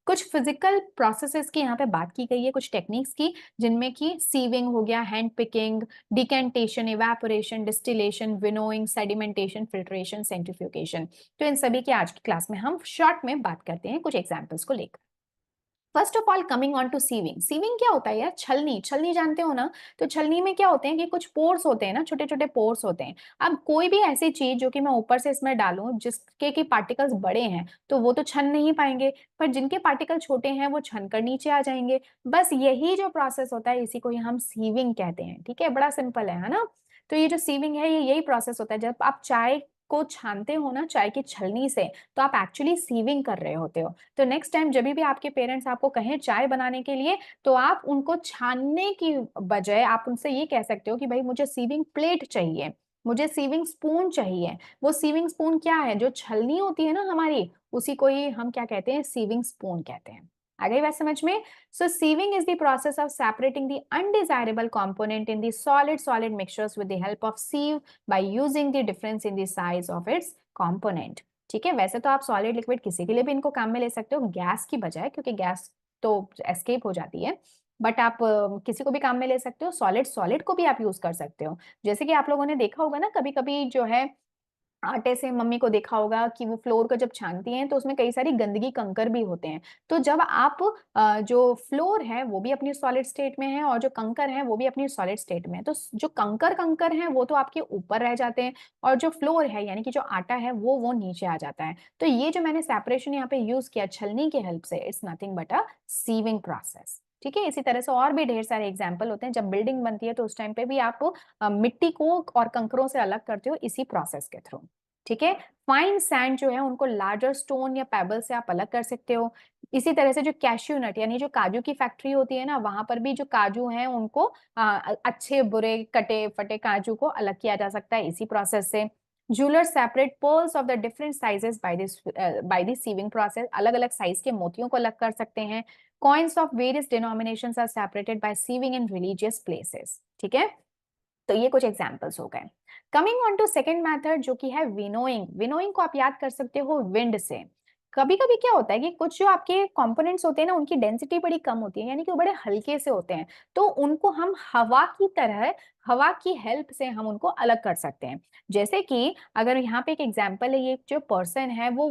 कुछ फिजिकल प्रोसेसेस की यहाँ पे बात की गई है, कुछ टेक्निक्स की, जिनमें कि सीविंग हो गया, hand picking, decantation, evaporation, distillation, winnowing, sedimentation, filtration, centrifugation. तो इन सभी की आज की क्लास में हम शॉर्ट में बात करते हैं कुछ एग्जांपल्स को लेकर। First of all coming on to sieving. Sieving क्या होता है यार? छलनी। छलनी जानते हो ना? तो छलनी में क्या होते हैं कि कुछ पोर्स होते हैं ना, छोटे छोटे पोर्स होते हैं। अब कोई भी ऐसी चीज जो कि मैं ऊपर से इसमें डालूं जिसके की पार्टिकल्स बड़े हैं, तो वो तो छन नहीं पाएंगे, पर जिनके पार्टिकल छोटे हैं वो छन कर नीचे आ जाएंगे। बस यही जो प्रोसेस होता है, इसी को ही हम सीविंग कहते हैं। ठीक है, बड़ा सिंपल है ना? तो ये जो सीविंग है, ये यही प्रोसेस होता है। जब आप चाय को छानते हो ना चाय की छलनी से, तो आप एक्चुअली सीविंग कर रहे होते हो। तो नेक्स्ट टाइम जब भी आपके पेरेंट्स आपको कहें चाय बनाने के लिए, तो आप उनको छानने की बजाय आप उनसे ये कह सकते हो कि भाई मुझे सीविंग प्लेट चाहिए, मुझे सीविंग स्पून चाहिए। वो सीविंग स्पून क्या है? जो छलनी होती है ना हमारी, उसी को ही हम क्या कहते हैं? सीविंग स्पून कहते हैं। आ गई बात समझ में? So sieving is the process of separating the undesirable component in the solid mixtures with the help of sieve by using the difference in the size of its component। ठीक है, वैसे तो आप सॉलिड लिक्विड किसी के लिए भी इनको काम में ले सकते हो गैस की बजाय, क्योंकि गैस तो एस्केप हो जाती है। बट आप किसी को भी काम में ले सकते हो। सॉलिड सॉलिड को भी आप यूज कर सकते हो। जैसे कि आप लोगों ने देखा होगा ना, कभी कभी जो है आटे से, मम्मी को देखा होगा कि वो फ्लोर को जब छानती हैं तो उसमें कई सारी गंदगी कंकर भी होते हैं। तो जब आप जो फ्लोर है वो भी अपनी सॉलिड स्टेट में है और जो कंकर है वो भी अपनी सॉलिड स्टेट में है, तो जो कंकर कंकर है वो तो आपके ऊपर रह जाते हैं, और जो फ्लोर है यानी कि जो आटा है वो नीचे आ जाता है। तो ये जो मैंने सेपरेशन यहाँ पे यूज किया छलनी के हेल्प से, it's nothing but a sieving process. ठीक है, इसी तरह से और भी ढेर सारे एग्जाम्पल होते हैं। जब बिल्डिंग बनती है तो उस टाइम पे भी आप मिट्टी को और कंकरों से अलग करते हो इसी प्रोसेस के थ्रू। ठीक है, फाइन सैंड जो है उनको लार्जर स्टोन या पेबल से आप अलग कर सकते हो। इसी तरह से जो कैश्यू नट यानी जो काजू की फैक्ट्री होती है ना, वहां पर भी जो काजू हैं उनको अच्छे बुरे कटे फटे काजू को अलग किया जा सकता है इसी प्रोसेस से। Jeweller separate pearls of the different sizes by this sieving process. अलग अलग साइज के मोतियों को अलग कर सकते हैं। Coins of various denominations are separated by sieving in religious places. ठीक है, तो ये कुछ एग्जांपल्स हो गए। Coming on to second method जो कि है विनोइंग। विनोइंग को आप याद कर सकते हो विंड से। कभी कभी क्या होता है कि कुछ जो आपके कंपोनेंट्स होते हैं ना, उनकी डेंसिटी बड़ी कम होती है, यानी कि वो बड़े हल्के से होते हैं, तो उनको हम हवा की तरह, हवा की हेल्प से हम उनको अलग कर सकते हैं। जैसे कि अगर यहाँ पे एक एग्जांपल है, ये जो पर्सन है वो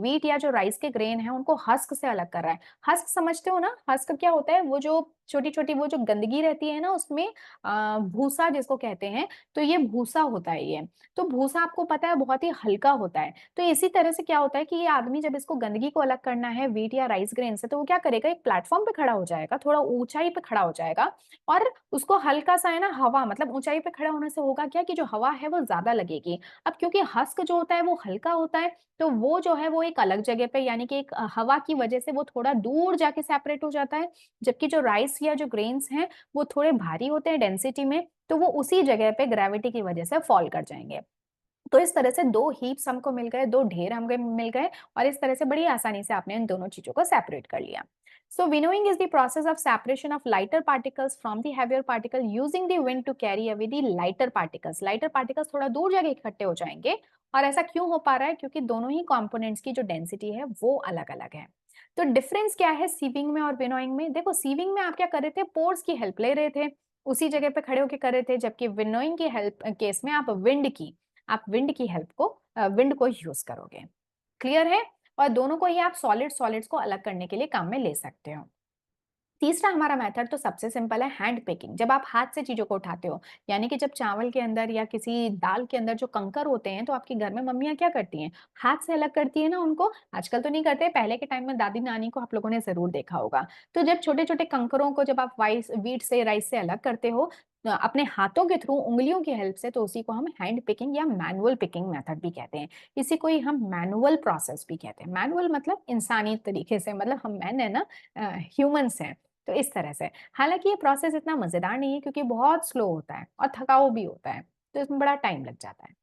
वीट या जो राइस के ग्रेन है उनको हस्क से अलग कर रहा है। हस्क समझते हो ना? हस्क क्या होता है? वो जो छोटी छोटी वो जो गंदगी रहती है ना उसमें, भूसा जिसको कहते हैं, तो ये भूसा होता है ये। तो भूसा आपको पता है बहुत ही हल्का होता है। तो इसी तरह से क्या होता है कि ये आदमी जब इसको गंदगी को अलग करना है वीट या राइस ग्रेन से, तो वो क्या करेगा? एक प्लेटफॉर्म पे खड़ा हो जाएगा, थोड़ा ऊंचाई पे खड़ा हो जाएगा, और उसको हल्का सा है ना हवा, मतलब ऊंचाई पे खड़ा होने से होगा क्या कि जो हवा है वो ज्यादा लगेगी। अब क्योंकि हस्क जो होता है वो हल्का होता है, तो वो जो है वो एक अलग जगह पे, यानी कि एक हवा की वजह से वो थोड़ा दूर जाके सेपरेट हो जाता है। जबकि जो राइस या जो ग्रेन्स हैं वो थोड़े भारी होते हैं डेंसिटी में, तो वो उसी जगह पे ग्रेविटी की वजह से फॉल कर जाएंगे। तो इस तरह से दो हीप्स हमको मिल गए, दो ढेर हमको मिल गए, और इस तरह से बड़ी आसानी से आपने इन दोनों चीजों को सेपरेट कर लिया। So winnowing is the process of separation of lighter particles from the heavier particle using the wind to carry away the lighter particles। lighter particles थोड़ा दूर जाके इकट्ठे हो जाएंगे, और ऐसा क्यों हो पा रहा है? क्योंकि दोनों ही कंपोनेंट्स की जो डेंसिटी है वो अलग अलग है। तो डिफरेंस क्या है सीविंग में और विनोइंग में? देखो, सीविंग में आप क्या कर रहे थे? पोर्स की हेल्प ले रहे थे, उसी जगह पे खड़े होकर कर रहे थे, जबकि विनोइंग की हेल्प केस में आप विंड की हेल्प को, विंड को यूज करोगे। क्लियर है? और दोनों को ही आप सॉलिड्स को अलग करने के लिए काम में ले सकते हो। तीसरा हमारा मेथड तो सबसे सिंपल है, हैंड पिकिंग। जब आप हाथ से चीजों को उठाते हो, यानी कि जब चावल के अंदर या किसी दाल के अंदर जो कंकर होते हैं, तो आपके घर में मम्मियां क्या करती हैं? हाथ से अलग करती है ना उनको। आजकल तो नहीं करते, पहले के टाइम में दादी नानी को आप लोगों ने जरूर देखा होगा। तो जब छोटे छोटे कंकरों को जब आप वीट से, राइस से अलग करते हो अपने हाथों के थ्रू, उंगलियों की हेल्प से, तो उसी को हम हैंड पिकिंग या मैनुअल पिकिंग मेथड भी कहते हैं। इसी को ही हम मैनुअल प्रोसेस भी कहते हैं। मैनुअल मतलब इंसानी तरीके से, मतलब हम मैन है ना, ह्यूमंस हैं, तो इस तरह से, हालांकि ये प्रोसेस इतना मजेदार नहीं है क्योंकि बहुत स्लो होता है और थकाऊ भी होता है, तो इसमें बड़ा टाइम लग जाता है।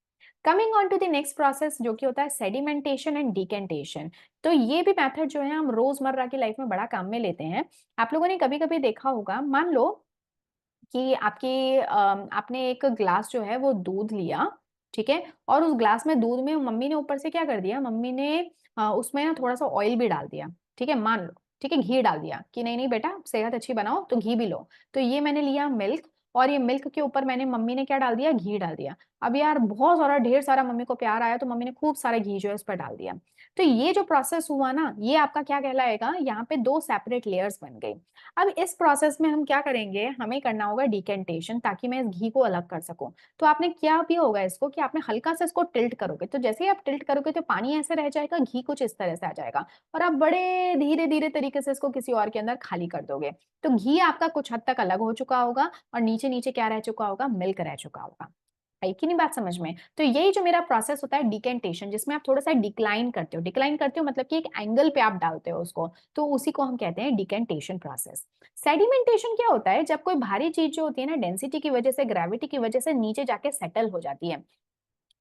Coming on to the next process जो कि होता है सेडिमेंटेशन एंड डिकेंटेशन। तो ये भी मेथड जो है हम रोजमर्रा की लाइफ में बड़ा काम में लेते हैं। आप लोगों ने कभी कभी देखा होगा, मान लो कि आपने एक ग्लास जो है वो दूध लिया, ठीक है, और उस ग्लास में दूध में मम्मी ने ऊपर से क्या कर दिया, मम्मी ने उसमें ना थोड़ा सा ऑयल भी डाल दिया, ठीक है, मान लो, ठीक है, घी डाल दिया कि नहीं नहीं बेटा सेहत अच्छी बनाओ तो घी भी लो। तो ये मैंने लिया मिल्क, और ये मिल्क के ऊपर मैंने, मम्मी ने क्या डाल दिया, घी डाल दिया। अब यार बहुत सारा ढेर सारा मम्मी को प्यार आया तो मम्मी ने खूब सारा घी जो है उस पर डाल दिया। तो ये जो प्रोसेस हुआ ना, ये आपका क्या कहलाएगा, यहाँ पे दो सेपरेट लेयर्स बन गई। अब इस प्रोसेस में हम क्या करेंगे, हमें करना होगा डिकेंटेशन, ताकि मैं इस घी को अलग कर सकूं। तो आपने क्या भी होगा इसको कि आपने हल्का सा इसको टिल्ट करोगे, तो जैसे ही आप टिल्ट करोगे तो पानी ऐसे रह जाएगा, घी कुछ इस तरह से आ जाएगा, और आप बड़े धीरे धीरे तरीके से इसको किसी और के अंदर खाली कर दोगे। तो घी आपका कुछ हद तक अलग हो चुका होगा, और नीचे नीचे क्या रह चुका होगा, मिल्क रह चुका होगा। है कि नहीं बात समझ में? तो यही जो मेरा प्रोसेस होता है डिकेंटेशन, जिसमें आप थोड़ा सा डिक्लाइन करते हो, डिक्लाइन करते हो मतलब कि एक एंगल पे आप डालते हो उसको, तो उसी को हम कहते हैं डिकेंटेशन प्रोसेस। सेडिमेंटेशन क्या होता है, जब कोई भारी चीज जो होती है ना, डेंसिटी की वजह से, ग्रेविटी की वजह से नीचे जाके सेटल हो जाती है।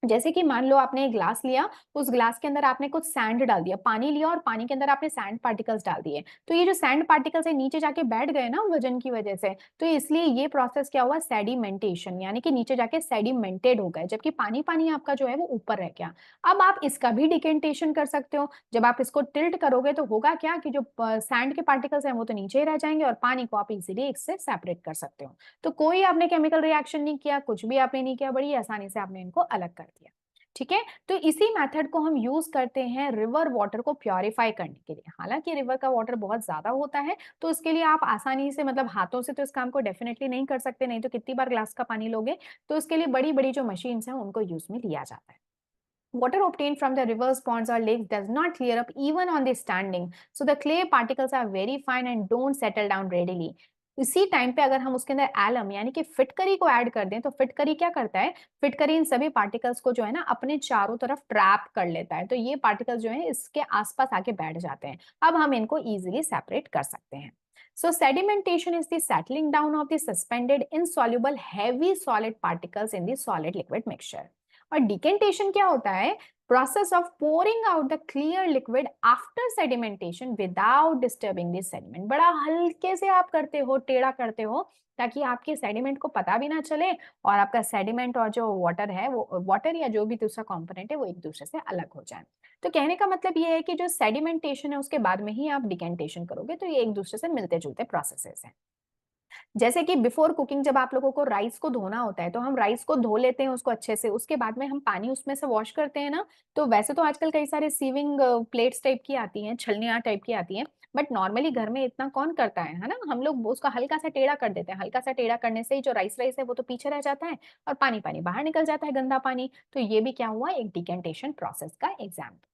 जैसे कि मान लो आपने एक ग्लास लिया, उस ग्लास के अंदर आपने कुछ सैंड डाल दिया, पानी लिया और पानी के अंदर आपने सैंड पार्टिकल्स डाल दिए, तो ये जो सैंड पार्टिकल्स है नीचे जाके बैठ गए ना वजन की वजह से, तो इसलिए ये प्रोसेस क्या हुआ, सेडिमेंटेशन, यानी कि नीचे जाके सेडिमेंटेड हो गए, जबकि पानी पानी आपका जो है वो ऊपर रह गया। अब आप इसका भी डिकेंटेशन कर सकते हो, जब आप इसको टिल्ट करोगे तो होगा क्या कि जो सैंड के पार्टिकल्स हैं वो तो नीचे ही रह जाएंगे, और पानी को आप इजीली इससे सेपरेट कर सकते हो। तो कोई आपने केमिकल रिएक्शन नहीं किया, कुछ भी आपने नहीं किया, बड़ी आसानी से आपने इनको अलग कर दिया। ठीक है, तो इसी मेथड को हम यूज करते हैं रिवर वाटर को प्योरीफाई करने के लिए। हालांकि रिवर का वाटर बहुत ज्यादा होता है, तो इसके लिए आप आसानी से, मतलब हाथों से तो इस काम को डेफिनेटली नहीं कर सकते, नहीं तो कितनी बार ग्लास का पानी लोगे। तो इसके लिए बड़ी बड़ी जो मशीन्स हैं उनको यूज में लिया जाता है। Water obtained from the rivers, ponds, or lakes does not clear up even on the standing. So the clay particles are very fine and don't settle down readily. इसी टाइम पे अगर हम उसके अंदर एलम यानी कि फिटकरी को ऐड कर दें, तो फिटकरी क्या करता है, फिटकरी इन सभी पार्टिकल्स को जो है ना अपने चारों तरफ ट्रैप कर लेता है, तो ये पार्टिकल्स जो है इसके आसपास आके बैठ जाते हैं। अब हम इनको इजीली सेपरेट कर सकते हैं। So sedimentation is the settling down of the suspended insoluble heavy solid particles in the solid liquid mixture. और डिकेंटेशन क्या होता है, process of pouring out the clear liquid after sedimentation without disturbing this sediment. बड़ा हल्के से आप करते हो, टेढ़ा करते हो, ताकि आपके सेडिमेंट को पता भी ना चले, और आपका सेडिमेंट और जो वाटर है, वो वाटर या जो भी दूसरा कंपोनेंट है वो एक दूसरे से अलग हो जाए। तो कहने का मतलब ये है कि जो सेडिमेंटेशन है उसके बाद में ही आप डिकेंटेशन करोगे, तो ये एक दूसरे से मिलते जुलते प्रोसेसेस हैं। जैसे कि बिफोर कुकिंग जब आप लोगों को राइस को धोना होता है, तो हम राइस को धो लेते हैं उसको अच्छे से, उसके बाद में हम पानी उसमें से वॉश करते हैं ना। तो वैसे तो आजकल कई सारे सीविंग प्लेट्स टाइप की आती हैं, छलनियाँ टाइप की आती हैं, बट नॉर्मली घर में इतना कौन करता है ना, हम लोग उसका हल्का सा टेढ़ा कर देते हैं। हल्का सा टेढ़ा करने से ही जो राइस राइस है वो तो पीछे रह जाता है, और पानी पानी बाहर निकल जाता है, गंदा पानी। तो ये भी क्या हुआ, एक डिकेंटेशन प्रोसेस का एग्जाम्पल।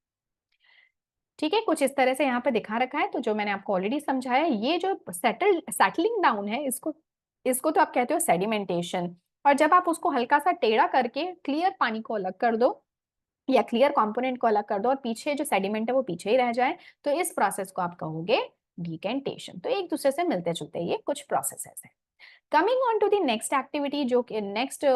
ठीक है, कुछ इस तरह से यहाँ पे दिखा रखा है, तो जो मैंने आपको ऑलरेडी समझाया, ये जो सेटलिंग डाउन है, इसको इसको तो आप कहते हो सेडिमेंटेशन। और जब आप उसको हल्का सा टेढ़ा करके क्लियर पानी को अलग कर दो, या क्लियर कंपोनेंट को अलग कर दो, और पीछे जो सेडिमेंट है वो पीछे ही रह जाए, तो इस प्रोसेस को आप कहोगे डिकेंटेशन। तो एक दूसरे से मिलते जुलते ये कुछ प्रोसेसेस है। Coming on to the next activity, जो नेक्स्ट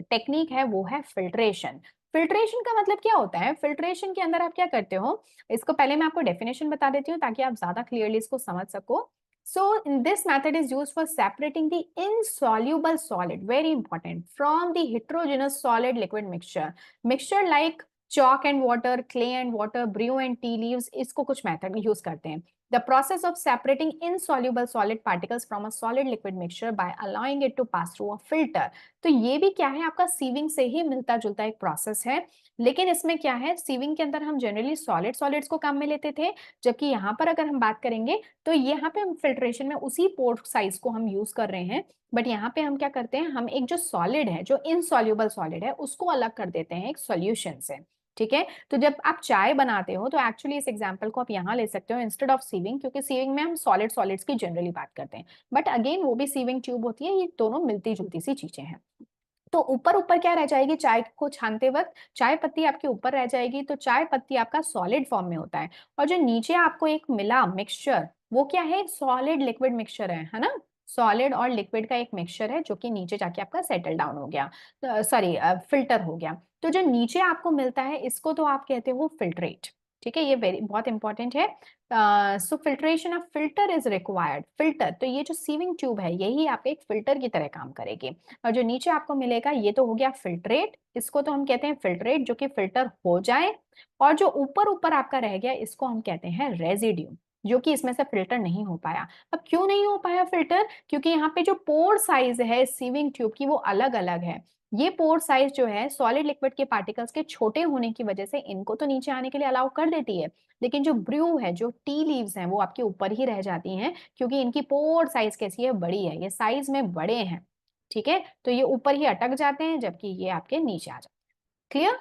टेक्निक है वो है फिल्ट्रेशन। फिल्ट्रेशन का मतलब क्या होता है, फिल्ट्रेशन के अंदर आप क्या करते हो, इसको पहले मैं आपको डेफिनेशन बता देती हूँ ताकि आप ज्यादा क्लियरली इसको समझ सको। So in this method is used for separating the insoluble solid, very important, from the heterogeneous solid liquid mixture. Mixture like chalk and water, clay and water, brew and tea leaves, इसको कुछ method में use करते हैं। The process of separating insoluble solid particles from a solid liquid mixture by allowing it to pass through a filter. तो ये भी क्या है, आपका सीविंग से ही मिलता जुलता एक प्रोसेस है, लेकिन इसमें क्या है, सीविंग के अंदर हम जनरली सॉलिड्स को काम में लेते थे, जबकि यहाँ पर अगर हम बात करेंगे तो यहाँ पे हम फिल्ट्रेशन में उसी पोर्ट साइज को हम यूज कर रहे हैं, बट यहाँ पे हम क्या करते हैं, हम एक जो सॉलिड है, जो इनसॉल्युबल सॉलिड है, उसको अलग कर देते हैं एक सॉल्यूशन से। ठीक है, तो जब आप चाय बनाते हो तो एक्चुअली इस एग्जांपल को आप यहाँ ले सकते हो इंस्टेड ऑफ सीविंग, क्योंकि सीविंग में हम सॉलिड्स की जनरली बात करते हैं, बट अगेन वो भी सीविंग ट्यूब होती है, ये दोनों मिलती जुलती सी चीजें हैं। तो ऊपर ऊपर क्या रह जाएगी, चाय को छानते वक्त चाय पत्ती आपके ऊपर रह जाएगी, तो चाय पत्ती आपका सॉलिड फॉर्म में होता है, और जो नीचे आपको एक मिला मिक्सचर, वो क्या है, सॉलिड लिक्विड मिक्सचर है ना, सॉलिड और लिक्विड का एक मिक्सचर है जो कि नीचे जाके आपका सेटल डाउन हो गया, सॉरी फिल्टर हो गया। तो जो नीचे आपको मिलता है इसको तो आप कहते हो फिल्ट्रेट। ठीक है, ये वेरी बहुत इंपॉर्टेंट है। So filtration of filter is required. Filter, तो ये जो सीविंग ट्यूब है यही आपके एक फिल्टर की तरह काम करेगी। और जो नीचे आपको मिलेगा ये तो हो गया फिल्ट्रेट, इसको तो हम कहते हैं फिल्ट्रेट जो कि फिल्टर हो जाए। और जो ऊपर ऊपर आपका रह गया इसको हम कहते हैं रेजिड्यू, जो कि इसमें से फिल्टर नहीं हो पाया। अब क्यों नहीं हो पाया फिल्टर, क्योंकि यहाँ पे जो पोर साइज है सीविंग ट्यूब की वो अलग अलग है। ये पोर साइज जो है सॉलिड लिक्विड के पार्टिकल्स के छोटे होने की वजह से इनको तो नीचे आने के लिए अलाउ कर देती है, लेकिन जो ब्रू है, जो टी लीव्स हैं, वो आपके ऊपर ही रह जाती हैं, क्योंकि इनकी पोर साइज कैसी है, बड़ी है, ये साइज में बड़े हैं। ठीक है, तो ये ऊपर ही अटक जाते हैं जबकि ये आपके नीचे आ जाते हैं। क्लियर।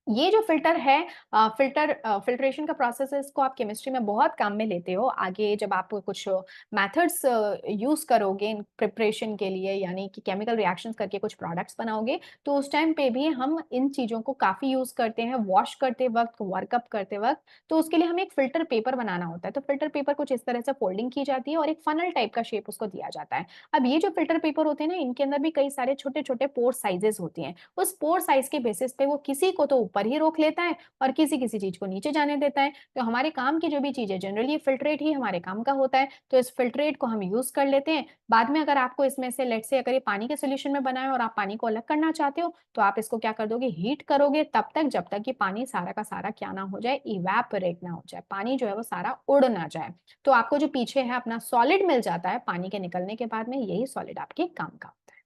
ये जो फिल्टर है, फिल्ट्रेशन का प्रोसेस है, इसको आप केमिस्ट्री में बहुत काम में लेते हो। आगे जब आप कुछ मेथड्स यूज करोगे इन प्रिपरेशन के लिए, यानी कि केमिकल रिएक्शंस करके कुछ प्रोडक्ट्स बनाओगे, तो उस टाइम पे भी हम इन चीजों को काफी यूज करते हैं, वॉश करते वक्त, वर्कअप करते वक्त। तो उसके लिए हमें एक फिल्टर पेपर बनाना होता है। तो फिल्टर पेपर कुछ इस तरह से फोल्डिंग की जाती है और एक फनल टाइप का शेप उसको दिया जाता है। अब ये जो फिल्टर पेपर होते हैं ना, इनके अंदर भी कई सारे छोटे छोटे पोर साइजेस होती हैं। उस पोर साइज के बेसिस पे वो किसी को तो ऊपर ही रोक लेता है और किसी किसी चीज को नीचे जाने देता है। तो हमारे काम की जो भी चीज है जनरली फिल्ट्रेट ही हमारे काम का होता है, तो इस फिल्ट्रेट को हम यूज कर लेते हैं। बाद में अगर आपको इसमें से लेट से अगर ये पानी के सोल्यूशन में बना है और आप पानी को अलग करना चाहते हो, तो आप इसको क्या कर दोगे, हीट करोगे तब तक जब तक ये पानी सारा का सारा क्या ना हो जाए, इवेपोरेट ना हो जाए, पानी जो है वो सारा उड़ ना जाए। तो आपको जो पीछे है अपना सॉलिड मिल जाता है पानी के निकलने के बाद में, यही सॉलिड आपके काम का होता है।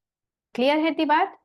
क्लियर है इतनी बात।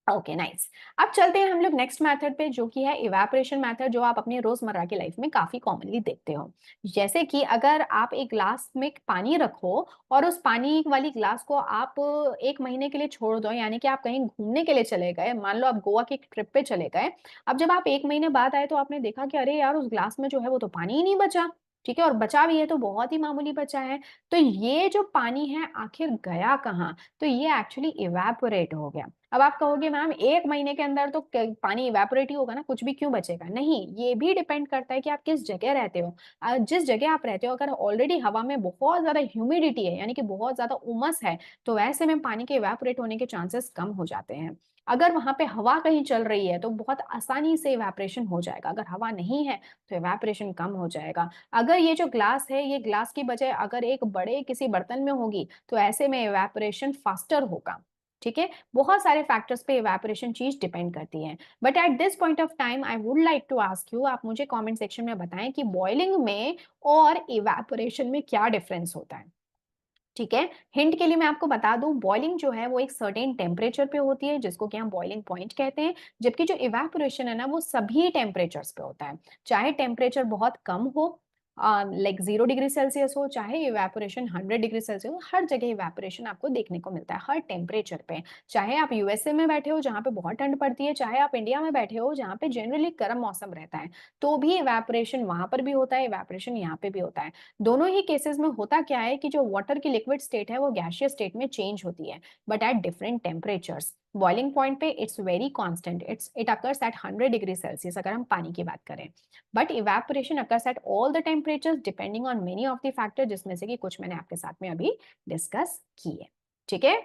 Okay nice. अब चलते हैं हम लोग नेक्स्ट मेथड पे, जो कि है इवेपोरेशन मेथड, जो आप अपनी रोजमर्रा की लाइफ में काफी कॉमनली देखते हो। जैसे कि अगर आप एक ग्लास में पानी रखो और उस पानी वाली ग्लास को आप 1 महीने के लिए छोड़ दो, यानी कि आप कहीं घूमने के लिए चले गए, मान लो आप गोवा की ट्रिप पे चले गए। अब जब आप 1 महीने बाद आए तो आपने देखा कि अरे यार, उस ग्लास में जो है वो तो पानी ही नहीं बचा। ठीक है, और बचा भी है तो बहुत ही मामूली बचा है। तो ये जो पानी है आखिर गया कहाँ, तो ये एक्चुअली इवेपोरेट हो गया। अब आप कहोगे मैम 1 महीने के अंदर तो पानी इवेपोरेट ही होगा ना, कुछ भी क्यों बचेगा, नहीं, ये भी डिपेंड करता है कि आप किस जगह रहते हो। जिस जगह आप रहते हो अगर ऑलरेडी हवा में बहुत ज्यादा ह्यूमिडिटी है, यानी कि बहुत ज्यादा उमस है, तो वैसे में पानी के इवेपोरेट होने के चांसेस कम हो जाते हैं। अगर वहां पे हवा कहीं चल रही है तो बहुत आसानी से इवेपोरेशन हो जाएगा, अगर हवा नहीं है तो इवेपोरेशन कम हो जाएगा। अगर ये जो ग्लास है, ये ग्लास की बजाय अगर एक बड़े किसी बर्तन में होगी, तो ऐसे में इवेपोरेशन फास्टर होगा। ठीक है, बहुत सारे फैक्टर्स पे इवेपोरेशन चीज डिपेंड करती है। But at this point of time I would like to ask you, आप मुझे कमेंट सेक्शन में बताएं कि बॉइलिंग में और इवेपोरेशन में क्या डिफरेंस होता है। ठीक है, हिंट के लिए मैं आपको बता दूं, बॉइलिंग जो है वो एक सर्टेन टेम्परेचर पे होती है जिसको कि हम बॉइलिंग पॉइंट कहते हैं, जबकि जो इवेपोरेशन है ना वो सभी टेम्परेचर्स पे होता है। चाहे टेम्परेचर बहुत कम हो, लाइक 0 डिग्री सेल्सियस हो, चाहे इवेपोरेशन 100 डिग्री सेल्सियस हो, हर जगह इवेपोरेशन आपको देखने को मिलता है हर टेम्परेचर पे। चाहे आप यूएसए में बैठे हो जहाँ पे बहुत ठंड पड़ती है, चाहे आप इंडिया में बैठे हो जहाँ पे जनरली गर्म मौसम रहता है, तो भी इवेपोरेशन वहां पर भी होता है, इवेपोरेशन यहाँ पे भी होता है। दोनों ही केसेस में होता क्या है कि जो वाटर की लिक्विड स्टेट है वो गैसियस स्टेट में चेंज होती है, but at different temperatures. Boiling point पे it's very constant, it occurs at 100 degree Celsius अगर हम पानी की बात करें। But evaporation occurs at all the temperatures depending on many of the factor, जिसमें से कि कुछ मैंने आपके साथ में अभी डिस्कस किए। ठीक है,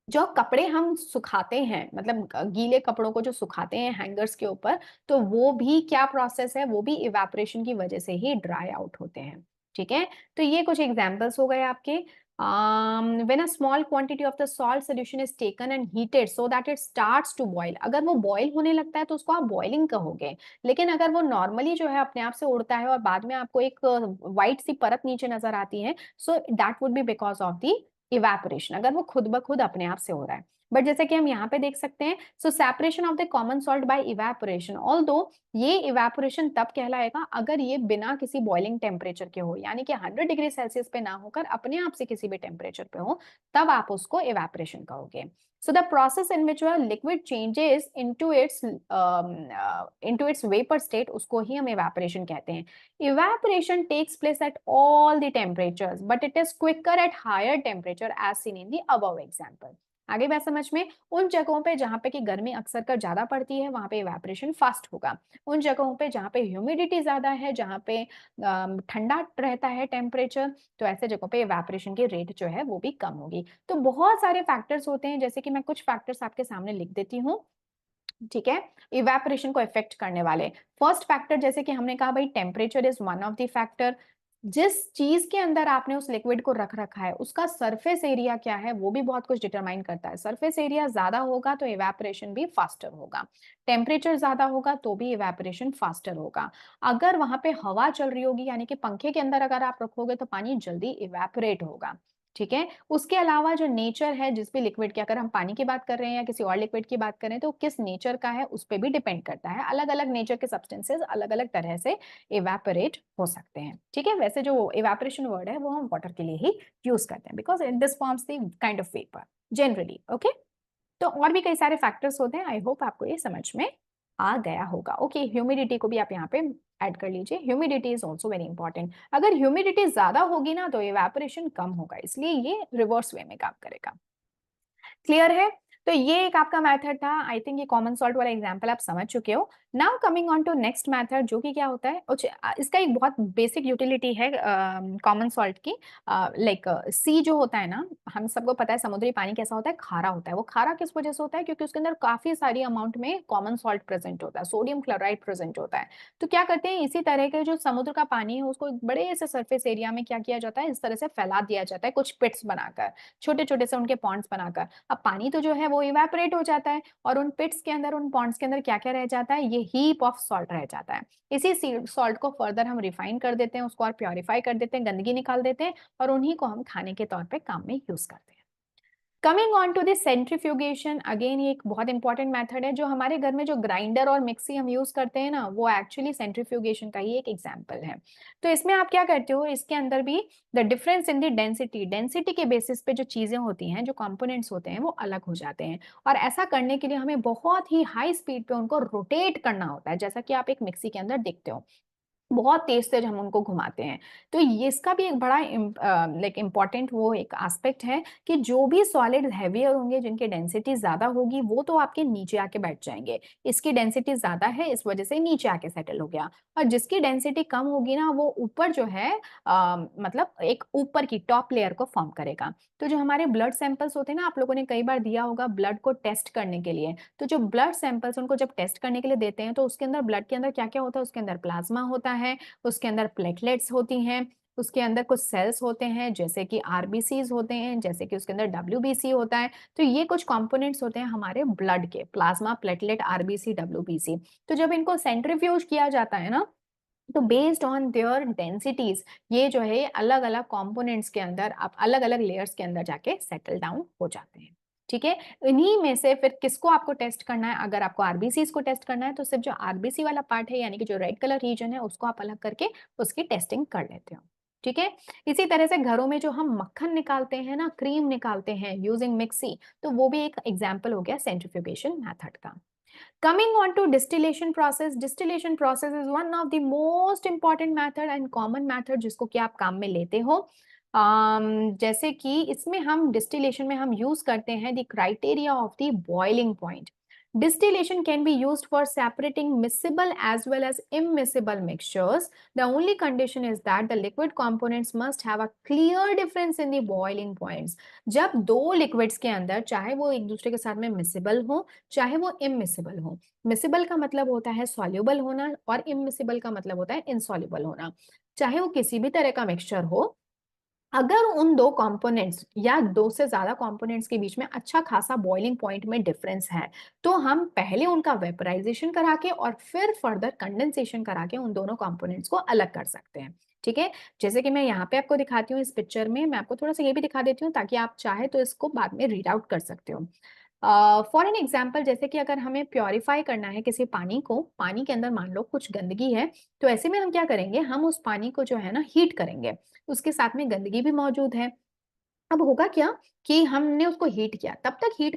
जो कपड़े हम सुखाते हैं, मतलब गीले कपड़ों को जो सुखाते हैं हैंगर्स के ऊपर, तो वो भी क्या प्रोसेस है, वो भी इवेपोरेशन की वजह से ही ड्राई आउट होते हैं। ठीक है, तो ये कुछ एग्जांपल्स हो गए आपके। when a small quantity of the salt solution is taken and heated so that it starts to boil, अगर वो बॉयल होने लगता है तो उसको आप बॉइलिंग कहोगे। लेकिन अगर वो नॉर्मली जो है अपने आप से उड़ता है और बाद में आपको एक व्हाइट सी परत नीचे नजर आती है, so that would be because of the evaporation, अगर वो खुद ब खुद अपने आप से हो रहा है। बट जैसे कि हम यहाँ पे देख सकते हैं, so separation of the common salt by evaporation, although ये इवेपोरेशन तब कहलाएगा अगर ये बिना किसी बॉइलिंग टेम्परेचर के हो, यानी कि 100 डिग्री सेल्सियस पे ना होकर अपने आप से किसी भी टेम्परेचर पे हो, तब आप उसको इवेपोरेशन कहोगे। So the process in which a liquid changes into its vapor state, उसको ही हम evaporation कहते हैं। Evaporation takes place at all the temperatures, but it is quicker at higher temperature as seen in the above example. आ गई बात समझ में? उन जगहों पे जहाँ पे कि गर्मी अक्सर कर ज़्यादा पड़ती है, वहाँ पे इवेपोरेशन फास्ट होगा। उन जगहों पे जहाँ पे ह्यूमिडिटी ज़्यादा है, जहाँ पे ठंडा रहता है टेम्परेचर, तो ऐसे जगहों पे इवेपोरेशन की रेट जो है वो भी कम होगी। तो बहुत सारे फैक्टर्स होते हैं, जैसे कि मैं कुछ फैक्टर्स आपके सामने लिख देती हूँ, ठीक है? इवेपोरेशन को इफेक्ट करने वाले। फर्स्ट फैक्टर जैसे कि हमने कहा भाई temperature is one of the factor. जिस चीज़ के अंदर आपने उस लिक्विड को रख रखा है, उसका सरफेस एरिया क्या है, वो भी बहुत कुछ डिटरमाइन करता है। सरफेस एरिया ज़्यादा होगा तो इवेपोरेशन भी फास्टर होगा। टेम्परेचर ज़्यादा होगा तो भी इवेपोरेशन फास्टर होगा। अगर वहाँ पे हवा चल रही होगी यानी कि पंखे के अंदर अगर आप रखोगे तो पानी जल्दी इवेपोरेट होगा। ठीक है? उसके अलावा जो नेचर है जिस भी लिक्विड की, अगर हम पानी की बात कर रहे हैं या किसी और लिक्विड की बात करें तो किस नेचर का है उस पे भी डिपेंड करता है। अलग-अलग नेचर के सब्सटेंसेस अलग-अलग तरह से इवेपोरेट हो सकते हैं। ठीक है? वैसे जो इवेपोरेशन वर्ड है वो हम वाटर के लिए ही यूज़ करते हैं because it this forms the kind of vapour generally, okay? तो और भी कई सारे फैक्टर्स होते हैं। आई होप आपको ये समझ में आ गया होगा। ओके, ह्यूमिडिटी को भी आप यहाँ पे ऐड कर लीजिए। Humidity is also very important. अगर ह्यूमिडिटी ज़्यादा होगी ना तो इवेपोरेशन कम होगा, इसलिए ये रिवर्स वे में काम करेगा। क्लियर है? तो ये एक आपका मेथड था। आई थिंक ये कॉमन सॉल्ट वाला एग्जांपल आप समझ चुके हो। Now coming on to next method जो कि क्या होता है, इसका एक बहुत बेसिक यूटिलिटी है कॉमन सॉल्ट की। लाइक सी जो होता है ना, हम सबको पता है समुद्री पानी कैसा होता है, खारा होता है। वो खारा किस वजह से होता है? क्योंकि उसके अंदर काफी सारी अमाउंट में कॉमन सॉल्ट प्रेजेंट होता है, सोडियम क्लोराइड प्रेजेंट होता है। तो क्या करते हैं, इसी तरह के जो समुद्र का पानी है उसको एक बड़े से सरफेस एरिया में क्या किया जाता है, इस तरह से फैला दिया जाता है कुछ पिट्स बनाकर, छोटे छोटे से उनके पॉन्ड्स बनाकर। अब पानी तो जो है वो इवेपोरेट हो जाता है और उन पिट्स के अंदर, उन पॉन्ड्स के अंदर क्या-क्या रह जाता है, ये हीप ऑफ सॉल्ट रह जाता है। इसी सी सॉल्ट को फर्दर हम रिफाइन कर देते हैं, उसको और प्यूरिफाई कर देते हैं, गंदगी निकाल देते हैं और उन्हीं को हम खाने के तौर पे काम में यूज़ करते हैं। Coming on to this centrifugation, again ये एक बहुत इंपॉर्टेंट मेथड है। जो हमारे घर में जो ग्राइंडर और मिक्सी हम यूज करते हैं ना, वो एक्चुअली सेंट्रीफ्यूगेशन का ही एक एग्जांपल है। तो इसमें आप क्या करते हो, इसके अंदर भी the difference in the density, density के बेसिस पे जो चीजें होती हैं, जो कंपोनेंट्स होते हैं वो अलग हो जाते हैं। और ऐसा करने के लिए हमें बहुत ही हाई स्पीड पे उनको रोटेट करना होता है, जैसा कि आप एक मिक्सी के अंदर देखते हो, बहुत तेज-तेज हम उनको घुमाते हैं। तो ये इसका भी एक बड़ा लाइक इम्पोर्टेंट वो एक एस्पेक्ट है कि जो भी सॉलिड हेवियर होंगे, जिनकी डेंसिटी ज़्यादा होगी, वो तो आपके नीचे आके बैठ जाएँगे। इसकी डेंसिटी ज़्यादा है, इस वजह से नीचे आके सेटल हो गया। और जिसकी डेंसिटी कम होगी ना, वो ऊपर जो है मतलब एक ऊपर की टॉप लेयर को फ़ॉर्म करेगा। तो जो हमारे ब्लड सैंपल्स होते हैं ना, आप लोगों ने कई बार दिया होगा ब्लड को टेस्ट करने के लिए। तो जो ब्लड सैंपल्स उनको जब टेस्ट करने के लिए देते हैं, तो उसके अंदर ब्लड के अंदर क्या-क्या होता है, उसके अंदर प्लाज्मा होता है, उसके अंदर प्लेटलेट्स होती हैं, उसके अंदर कुछ सेल्स होते हैं जैसे कि आरबीसीज़ होते हैं, जैसे कि उसके अंदर डब्ल्यूबीसी होता है। तो ये कुछ कंपोनेंट्स होते हैं हमारे ब्लड के, प्लाज्मा, प्लेटलेट, आरबीसी, डब्ल्यूबीसी। तो जब इनको सेंट्रीफ्यूज किया जाता है ना, तो बेस्ड ऑन देयर डेंसिटीज ये जो है अलग-अलग कंपोनेंट्स के अंदर आप अलग-अलग लेयर्स के अंदर जाके सेटल डाउन हो जाते हैं। ठीक है? इन्हीं में से फिर किसको आपको टेस्ट करना है, अगर आपको आरबीसीज़ को टेस्ट करना है तो सिर्फ जो आरबीसी वाला पार्ट है यानी कि जो रेड कलर रीजन है उसको आप अलग करके उसकी टेस्टिंग कर लेते हो। ठीक है? इसी तरह से घरों में जो हम मक्खन निकालते हैं ना, क्रीम निकालते हैं यूजिंग मिक्सी, तो वो भी एक एग्जांपल हो गया सेंट्रीफ्यूगेशन मेथड का। Coming on to distillation process is one of the most important method and common method जिसको कि आप काम में लेते हो। जैसे कि इसमें हम डिस्टिलेशन में हम यूज करते हैं the criteria of the boiling point. Distillation can be used for separating miscible as well as immiscible mixtures. The only condition is that the liquid components must have a clear difference in the boiling points. जब दो liquids के अंदर चाहे वो एक दूसरे के साथ में मिसिबल हो चाहे वो इमिसिबल हो, मिसिबल का मतलब होता है सॉल्युबल होना और इमिसिबल का मतलब होता है इनसॉल्युबल होना, चाहे वो किसी भी तरह का मिक्सचर हो, अगर उन दो कंपोनेंट्स या दो से ज्यादा कंपोनेंट्स के बीच में अच्छा खासा बॉइलिंग पॉइंट में डिफरेंस है, तो हम पहले उनका वेपराइजेशन करा के और फिर फर्दर कंडेंसेशन करा के उन दोनों कंपोनेंट्स को अलग कर सकते हैं। ठीक है? जैसे कि मैं यहाँ पे आपको दिखाती हूँ इस पिक्चर में, मैं आपको थोड़ा सा ये भी दिखा देती हूँ ताकि आप चाहे तो इसको बाद में रीड आउट कर सकते हो। फॉर एन एग्जाम्पल, जैसे कि अगर हमें प्योरीफाई करना है किसी पानी को, पानी के अंदर मान लो कुछ गंदगी है, तो ऐसे में हम क्या करेंगे, हम उस पानी को जो है ना हीट करेंगे, उसके साथ में गंदगी भी मौजूद है। अब होगा क्या कि हमने उसको हीट किया, तब तक हीट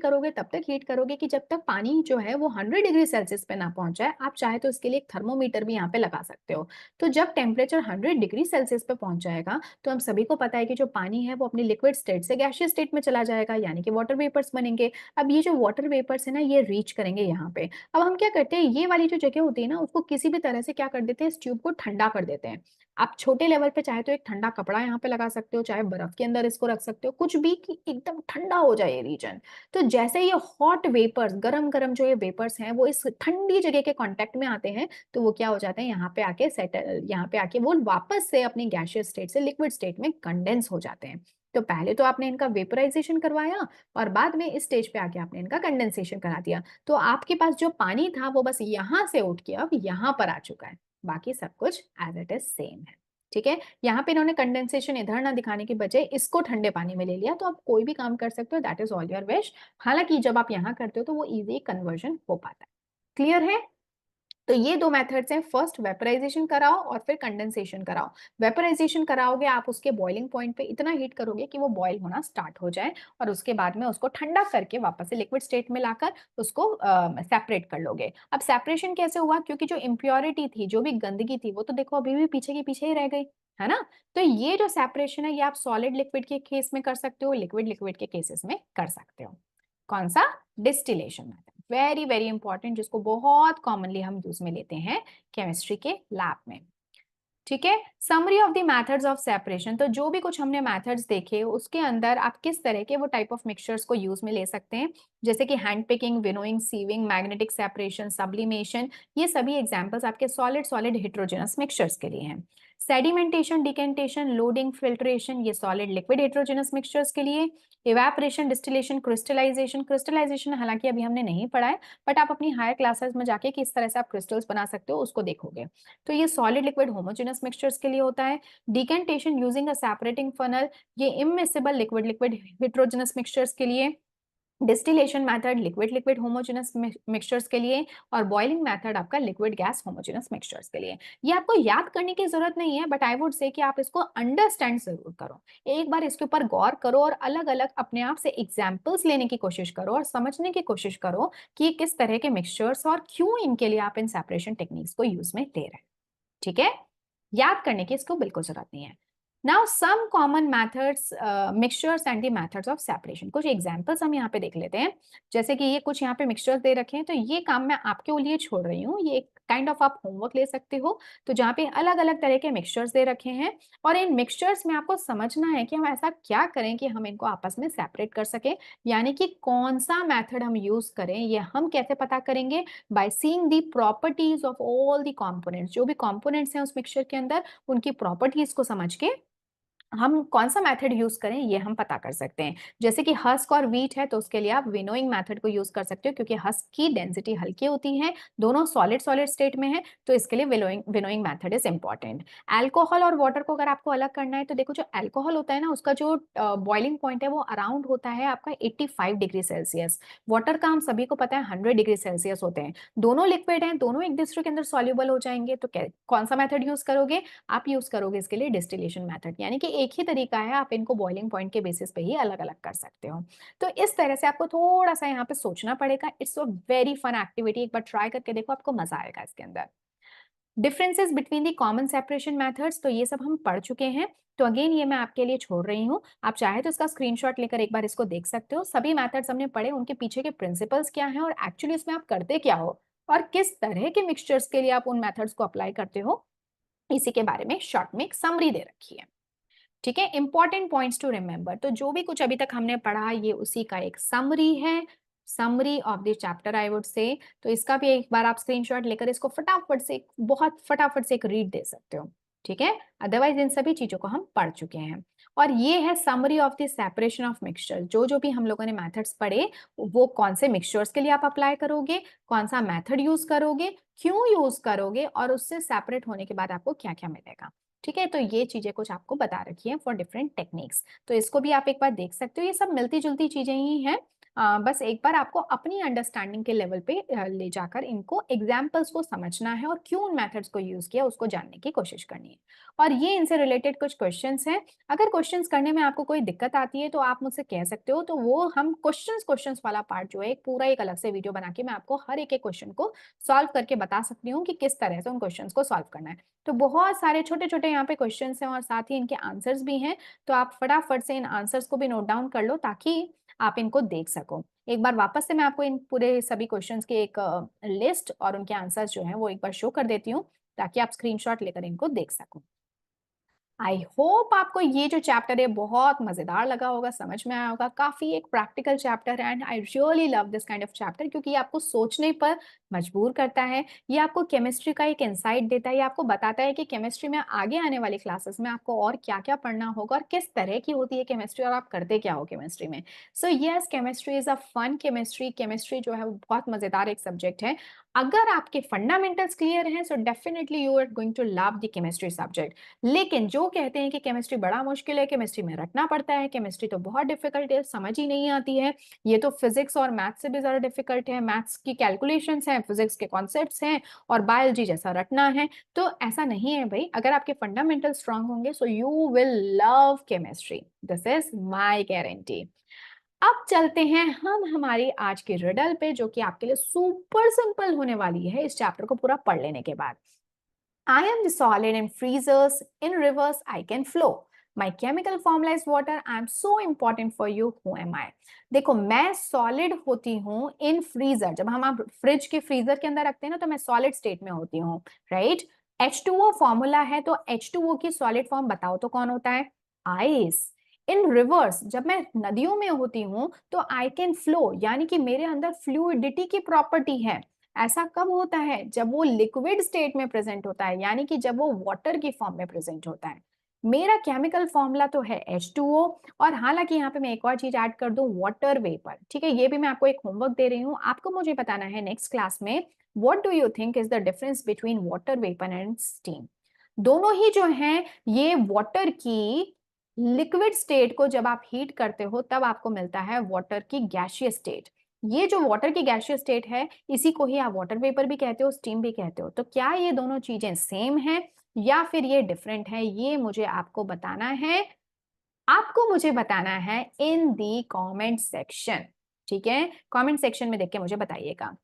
करोगे कि जब तक पानी जो है वो 100 डिग्री सेल्सियस पे ना पहुँच जाए। आप चाहे तो इसके लिए एक थर्मोमीटर भी यहाँ पे लगा सकते हो। तो जब टेम्परेचर 100 डिग्री सेल्सियस पे पहुँच जाएगा, तो हम सभी को पता है कि जो पानी है वो अपनी लिक्विड स्टेट से गैसियस स्टेट में चला जाएगा, यानी कि वाटर वेपर्स बनेंगे। अब ये जो वाटर वेपर्स है ना, ये रीच करेंगे यहाँ पे। अब हम क्या करते हैं, ये वाली जो जगह होती है ना, उसको किसी भी तरह से क्या कर देते हैं, इस ट्यूब को ठंडा कर देते हैं। आप छोटे लेवल पे चाहे तो एक ठंडा कपड़ा यहाँ पे लगा सकते हो, चाहे बर्फ के अंदर इसको रख सकते हो, कुछ भी कि एकदम ठंडा हो जाए ये रीजन। तो जैसे ये हॉट वेपर्स, गरम-गरम जो ये वेपर्स हैं, वो इस ठंडी जगह के कॉन्टैक्ट में आते हैं, तो वो क्या हो जाते हैं, यहाँ पे आके सेटल, यहाँ पे आके वो वापस से अपनी गैसियस स्टेट से लिक्विड स्टेट में कंडेंस हो जाते हैं। तो पहले तो आपने इनका वेपराइजेशन करवाया और बाद में इस स्टेज पे आके आपने इनका कंडेंसेशन करा दिया। तो आपके पास जो पानी था वो बस यहाँ से उठ के अब यहाँ पर आ चुका है। बाकी सब कुछ एज इट इज सेम है। ठीक है, यहाँ पे इन्होंने कंडेंसेशन इधर ना दिखाने की बजाय इसको ठंडे पानी में ले लिया, तो आप कोई भी काम कर सकते हो, that is all your wish. हालांकि जब आप यहाँ करते हो तो वो इजी कन्वर्जन हो पाता है। क्लियर है? तो ये दो मेथड्स हैं, फर्स्ट वेपराइजेशन कराओ और फिर कंडेंसेशन कराओ। वेपराइजेशन कराओगे आप उसके बॉइलिंग पॉइंट पे इतना हीट करोगे कि वो बॉयल होना स्टार्ट हो जाए, और उसके बाद में उसको ठंडा करके वापस से लिक्विड स्टेट में लाकर उसको सेपरेट कर लोगे। अब सेपरेशन कैसे हुआ, क्योंकि जो इम्प्योरिटी थी, जो भी गंदगी थी, वो तो देखो अभी भी पीछे के पीछे ही रह गई, है ना। तो ये जो सेपरेशन है, ये आप सॉलिड लिक्विड के केस में कर सकते हो, लिक्विड लिक्विड के केसेस में कर सकते हो। कौन सा? Distillation method, very very important, जिसको बहुत कॉमनली हम यूज में लेते हैं केमिस्ट्री के लैब में। ठीक है, summary of the methods of separation. तो जो भी कुछ हमने मेथड्स देखे उसके अंदर आप किस तरह के वो टाइप ऑफ मिक्सचर्स को यूज में ले सकते हैं, जैसे कि hand picking, winnowing, sieving, magnetic separation, sublimation, ये सभी एग्जांपल्स आपके सॉलिड सॉलिड हेटेरोजेनस मिक्सचर्स के लिए हैं। सेडिमेंटेशन, डिकेंटेशन, लोडिंग, फिल्ट्रेशन, ये सॉलिड लिक्विड हेटेरोजेनस मिक्सचर्स के लिए। इवेपोरेशन, डिस्टिलेशन, क्रिस्टलाइजेशन, क्रिस्टलाइजेशन हालांकि अभी हमने नहीं पढ़ा है, बट आप अपनी हायर क्लासेस में जाके किस तरह से आप क्रिस्टल्स बना सकते हो उसको देखोगे। तो ये सॉलिड लिक्विड होमोजेनस मिक्सचर्स के लिए होता है। Decantation using a separating funnel, ये immiscible liquid liquid heterogeneous mixtures के लिए। Distillation method liquid liquid homogeneous mixtures के लिए, और बॉइलिंग मेथड आपका लिक्विड गैस होमोजेनस मिक्सचर्स के लिए। ये आपको याद करने की जरूरत नहीं है, बट आई वुड से कि आप इसको अंडरस्टैंड जरूर करो, एक बार इसके ऊपर गौर करो और अलग अलग अपने आप से एग्जाम्पल्स लेने की कोशिश करो और समझने की कोशिश करो कि ये किस तरह के मिक्सचर्स और क्यों इनके लिए आप इन सेपरेशन टेक्निक्स को यूज में ले रहे हैं। ठीक है, याद करने की इसको बिल्कुल जरूरत नहीं है। Now some common methods, mixtures and the methods of separation, कुछ एग्जांपल्स हम यहाँ पे देख लेते हैं। जैसे कि ये कुछ यहाँ पे मिक्सचर्स दे रखे हैं, तो ये काम मैं आपके लिए छोड़ रही हूँ, ये एक काइंड ऑफ आप होमवर्क ले सकते हो। तो जहाँ पे अलग अलग तरह के मिक्सचर्स दे रखे हैं, और इन मिक्सचर्स में आपको समझना है कि हम ऐसा क्या करें कि हम इनको आपस में सेपरेट कर सकें, यानी कि कौन सा मेथड हम यूज करें, ये हम कैसे पता करेंगे, by seeing the properties of all the components, जो भी कंपोनेंट्स हैं उस मिक्सचर के अंदर, उनकी प्रॉपर्टीज को समझ के हम कौन सा मेथड यूज करें ये हम पता कर सकते हैं। जैसे कि हस्क और व्हीट है, तो उसके लिए आप विनोइंग मेथड को यूज कर सकते हो, क्योंकि हस्क की डेंसिटी हल्की होती है, दोनों सॉलिड सॉलिड स्टेट में है, तो इसके लिए winnowing method is important. Alcohol और वाटर को अगर आपको अलग करना है, तो देखो जो अल्कोहल होता है ना, उसका जो बॉइलिंग पॉइंट है वो अराउंड होता है आपका 85 डिग्री सेल्सियस। वाटर का हम सभी को पता है 100 डिग्री सेल्सियस होते हैं। दोनों लिक्विड हैं, दोनों एक दूसरे के अंदर सॉल्युबल हो जाएंगे, तो कौन सा मेथड यूज करोगे? आप यूज करोगे इसके लिए डिस्टिलेशन मेथड, यानी कि एक ही तरीका है, आप इनको बॉइलिंग पॉइंट के बेसिस पे ही अलग अलग कर सकते हो। तो इस तरह से आपको थोड़ा सा यहाँ पे सोचना पड़ेगा। It's a very fun activity, एक बार ट्राई करके देखो, आपको मजा आएगा इसके अंदर। Differences between the common separation methods, तो ये सब हम पढ़ चुके हैं, तो अगेन ये मैं आपके लिए छोड़ रही हूँ। आप चाहे तो इसका स्क्रीनशॉट लेकर एक बार इसको देख सकते हो। सभी मेथड्स हमने पढ़े, उनके पीछे के प्रिंसिपल्स क्या हैं और एक्चुअली इसमें आप करते क्या हो, और किस तरह के मिक्सचर्स के लिए आप उन मेथड्स को अप्लाई करते हो, इसी के बारे में शॉर्ट में एक समरी दे रखी है। ठीक है, इंपॉर्टेंट पॉइंट्स टू रिमेंबर, तो जो भी कुछ अभी तक हमने पढ़ा ये उसी का एक समरी है, summary of the chapter I would say. तो इसका भी एक बार आप स्क्रीनशॉट लेकर इसको फटाफट से, बहुत फटाफट से एक रीड दे सकते हो। ठीक है, अदरवाइज इन सभी चीजों को हम पढ़ चुके हैं। और ये है summary of the separation of mixture, जो जो भी हम लोगों ने मेथड्स पढ़े, वो कौन से मिक्सचर्स के लिए आप अप्लाई करोगे, कौन सा मेथड यूज करोगे, क्यों यूज करोगे, और उससे सेपरेट होने के बाद आपको क्या क्या मिलेगा। ठीक है, तो ये चीजें कुछ आपको बता रखी है फॉर डिफरेंट टेक्निक्स, तो इसको भी आप एक बार देख सकते हो। ये सब मिलती जुलती चीजें ही हैं, बस एक बार आपको अपनी अंडरस्टैंडिंग के लेवल पे ले जाकर इनको एग्जाम्पल्स को समझना है और क्यों उन मेथड्स को यूज किया उसको जानने की कोशिश करनी है। और ये इनसे रिलेटेड कुछ क्वेश्चंस हैं। अगर क्वेश्चंस करने में आपको कोई दिक्कत आती है तो आप मुझसे कह सकते हो, तो वो हम क्वेश्चंस वाला पार्ट जो है एक पूरा एक अलग से वीडियो बना के मैं आपको हर एक क्वेश्चन को सॉल्व करके बता सकती हूँ कि किस तरह से उन क्वेश्चंस को सॉल्व करना है। तो बहुत सारे छोटे-छोटे यहाँ पे क्वेश्चंस हैं और साथ ही इनके आंसर्स भी हैं। तो आप फटाफट से इन आंसर्स को भी नोट डाउन कर लो ताकि आप इनको देख सको। एक बार वापस से मैं आपको इन पूरे सभी क्वेश्चंस की एक लिस्ट और उनके आंसर्स जो हैं वो एक बार शो कर देती हूँ ताकि आप स्क्रीनशॉट लेकर इनको देख सको। आई होप आपको ये जो चैप्टर है बहुत मजेदार लगा होगा, समझ में आया होगा। काफी एक प्रैक्टिकल चैप्टर है and I really love this kind of chapter क्योंकि ये आपको सोचने पर मजबूर करता है। ये आपको केमिस्ट्री का एक इंसाइट देता है। ये आपको बताता है कि केमिस्ट्री में आगे आने वाली क्लासेस में आपको और क्या क्या पढ़ना होगा और किस तरह की होती है केमिस्ट्री और आप करते क्या हो केमिस्ट्री में। So yes, chemistry is a fun chemistry. Chemistry जो है वो बहुत मजेदार एक सब्जेक्ट है। अगर आपके फंडामेंटल्स क्लियर हैं so definitely you are going to love the chemistry subject. लेकिन जो कहते हैं कि केमिस्ट्री बड़ा मुश्किल है, केमिस्ट्री में रटना पड़ता है, केमिस्ट्री तो बहुत डिफिकल्ट है, समझ ही नहीं आती है, ये तो फिजिक्स और मैथ्स से भी ज्यादा डिफिकल्ट है, मैथ्स की कैलकुलेशंस हैं, फिजिक्स के कॉन्सेप्ट्स हैं और बायोलॉजी जैसा रटना है। तो ऐसा नहीं है भाई, अगर आपके फंडामेंटल स्ट्रांग होंगे सो you will love chemistry, this is my guarantee. अब चलते हैं हम हमारी आज की रिडल पे जो कि आपके लिए सुपर सिंपल होने वाली है इस चैप्टर को पूरा पढ़ लेने के बाद। I am the solid in freezers, in rivers I can flow. My chemical formula is water. I am so important for you. Who am I? देखो, मैं सॉलिड होती हूँ इन फ्रीजर। जब हम आप फ्रिज के फ्रीजर के अंदर रखते हैं ना तो मैं सॉलिड स्टेट में होती हूँ, राइट। H2O फॉर्मूला है तो H2O की सॉलिड फॉर्म बताओ तो कौन होता है? आइस। इन रिवर्स, जब मैं नदियों में होती हूँ तो आई कैन फ्लो, यानी कि मेरे अंदर फ्लूइडिटी की प्रॉपर्टी है। ऐसा कब होता है? जब वो लिक्विड स्टेट में प्रेजेंट होता है, यानी कि जब वो वाटर की फॉर्म में प्रेजेंट होता है। मेरा केमिकल फॉर्मूला तो है H2O। और हालांकि यहाँ पे मैं एक और चीज ऐड कर दूं, वाटर वेपर, ठीक है, ये भी मैं आपको एक होमवर्क दे रही हूँ, आपको मुझे बताना है नेक्स्ट क्लास में what do you think is the difference between water vapour and steam. दोनों ही जो हैं ये वाटर की लिक्विड स्टेट को जब आप हीट करते हो तब आपको मिलता है वाटर की गैसियस स्टेट। ये जो वाटर की गैसियस स्टेट है इसी को ही आप वाटर वेपर भी कहते हो, स्टीम भी कहते हो। तो क्या ये दोनों चीजें सेम है या फिर ये डिफरेंट है, ये मुझे आपको बताना है। आपको मुझे बताना है इन दी कमेंट सेक्शन, ठीक है, कमेंट सेक्शन में देख के मुझे बताइएगा।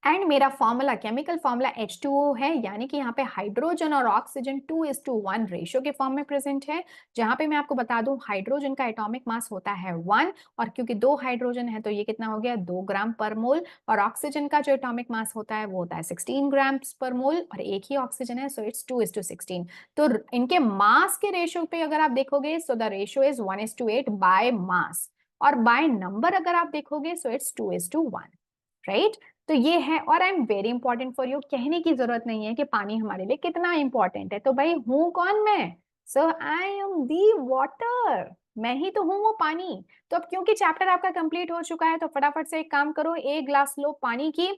एंड मेरा फॉर्मूला, केमिकल फॉर्मूला H2O है, यानी कि यहाँ पे हाइड्रोजन और ऑक्सीजन 2:1 रेशियो के फॉर्म में प्रेजेंट है। जहां पे मैं आपको बता दूं हाइड्रोजन का एटॉमिक मास होता है 1 और क्योंकि 2 हाइड्रोजन है तो ये कितना हो गया 2 ग्राम पर मोल। और ऑक्सीजन का जो एटॉमिक मास होता है वो होता है 16 ग्राम पर मोल और एक ही ऑक्सीजन है सो इट्स 2:16। तो इनके मास के रेशियो पे अगर आप देखोगे so the ratio is 1:8 by mass और बाय नंबर अगर आप देखोगे सो इट्स 2:1, राइट। तो ये है और I am very important for you, कहने की जरूरत नहीं है कि पानी हमारे लिए कितना इंपॉर्टेंट है। तो भाई हूं कौन मैं? सो आई एम दी वाटर, मैं ही तो हूं वो पानी। तो अब क्योंकि चैप्टर आपका कंप्लीट हो चुका है तो फटाफट से एक काम करो, एक ग्लास लो पानी की,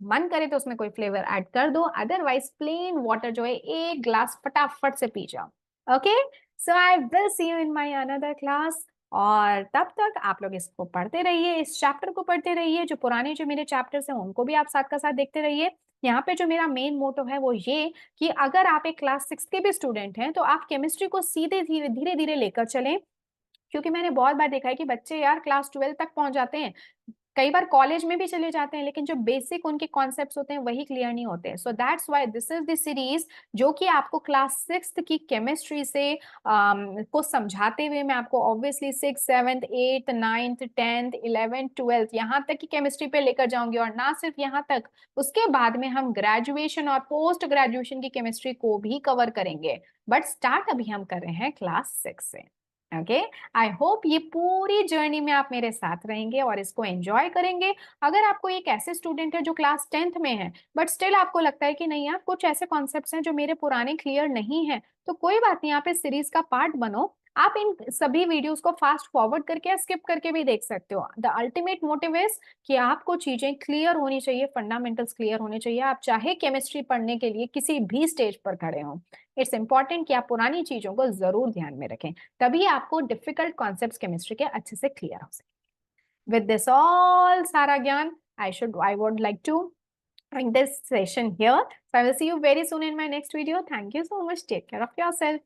मन करे तो उसमें कोई फ्लेवर ऐड कर दो, अदरवाइज प्लेन वाटर जो है एक ग्लास फटाफट से पी जाओ। Okay, so I will see you in my another class. और तब तक आप लोग इसको पढ़ते रहिए, इस चैप्टर को पढ़ते रहिए, जो पुराने जो मेरे चैप्टर्स हैं उनको भी आप साथ का साथ देखते रहिए। यहाँ पे जो मेरा मेन मोटो है वो ये कि अगर आप एक क्लास 6 के भी स्टूडेंट हैं तो आप केमिस्ट्री को सीधे धीरे धीरे धीरे लेकर चलें। क्योंकि मैंने बहुत बार देखा है कि बच्चे यार क्लास 12 तक पहुंच जाते हैं, कई बार कॉलेज में भी चले जाते हैं, लेकिन जो बेसिक उनके कॉन्सेप्ट्स होते हैं वही क्लियर नहीं होते। So that's why this is the series जो कि आपको क्लास 6 की केमिस्ट्री से को समझाते हुए मैं आपको ऑब्वियसली 6, 7, 8, 9, 10, 11, 12 यहाँ तक की केमिस्ट्री पे लेकर जाऊंगी। और ना सिर्फ यहाँ तक, उसके बाद में हम ग्रेजुएशन और पोस्ट ग्रेजुएशन की केमिस्ट्री को भी कवर करेंगे। बट स्टार्ट अभी हम कर रहे हैं क्लास 6 से। ओके, आई होप ये पूरी जर्नी में आप मेरे साथ रहेंगे और इसको एंजॉय करेंगे। अगर आपको एक ऐसे स्टूडेंट है जो क्लास 10th में है बट स्टिल आपको लगता है कि नहीं यार कुछ ऐसे कॉन्सेप्ट्स हैं जो मेरे पुराने क्लियर नहीं है, तो कोई बात नहीं, आप इस सीरीज का पार्ट बनो। आप इन सभी वीडियोस को फास्ट फॉरवर्ड करके या स्किप करके भी देख सकते हो। द अल्टीमेट मोटिव इज कि आपको चीजें क्लियर होनी चाहिए, फंडामेंटल्स क्लियर होने चाहिए, आप चाहे केमिस्ट्री पढ़ने के लिए किसी भी स्टेज पर खड़े हो। इट्स इंपॉर्टेंट कि आप पुरानी चीजों को जरूर ध्यान में रखें, तभी आपको डिफिकल्ट कॉन्सेप्ट्स केमिस्ट्री के अच्छे से क्लियर हो सके। With this all Sara Gyan, I would like to end this session here. So I will see you very soon in my next video. Thank you so much. Take care of yourself.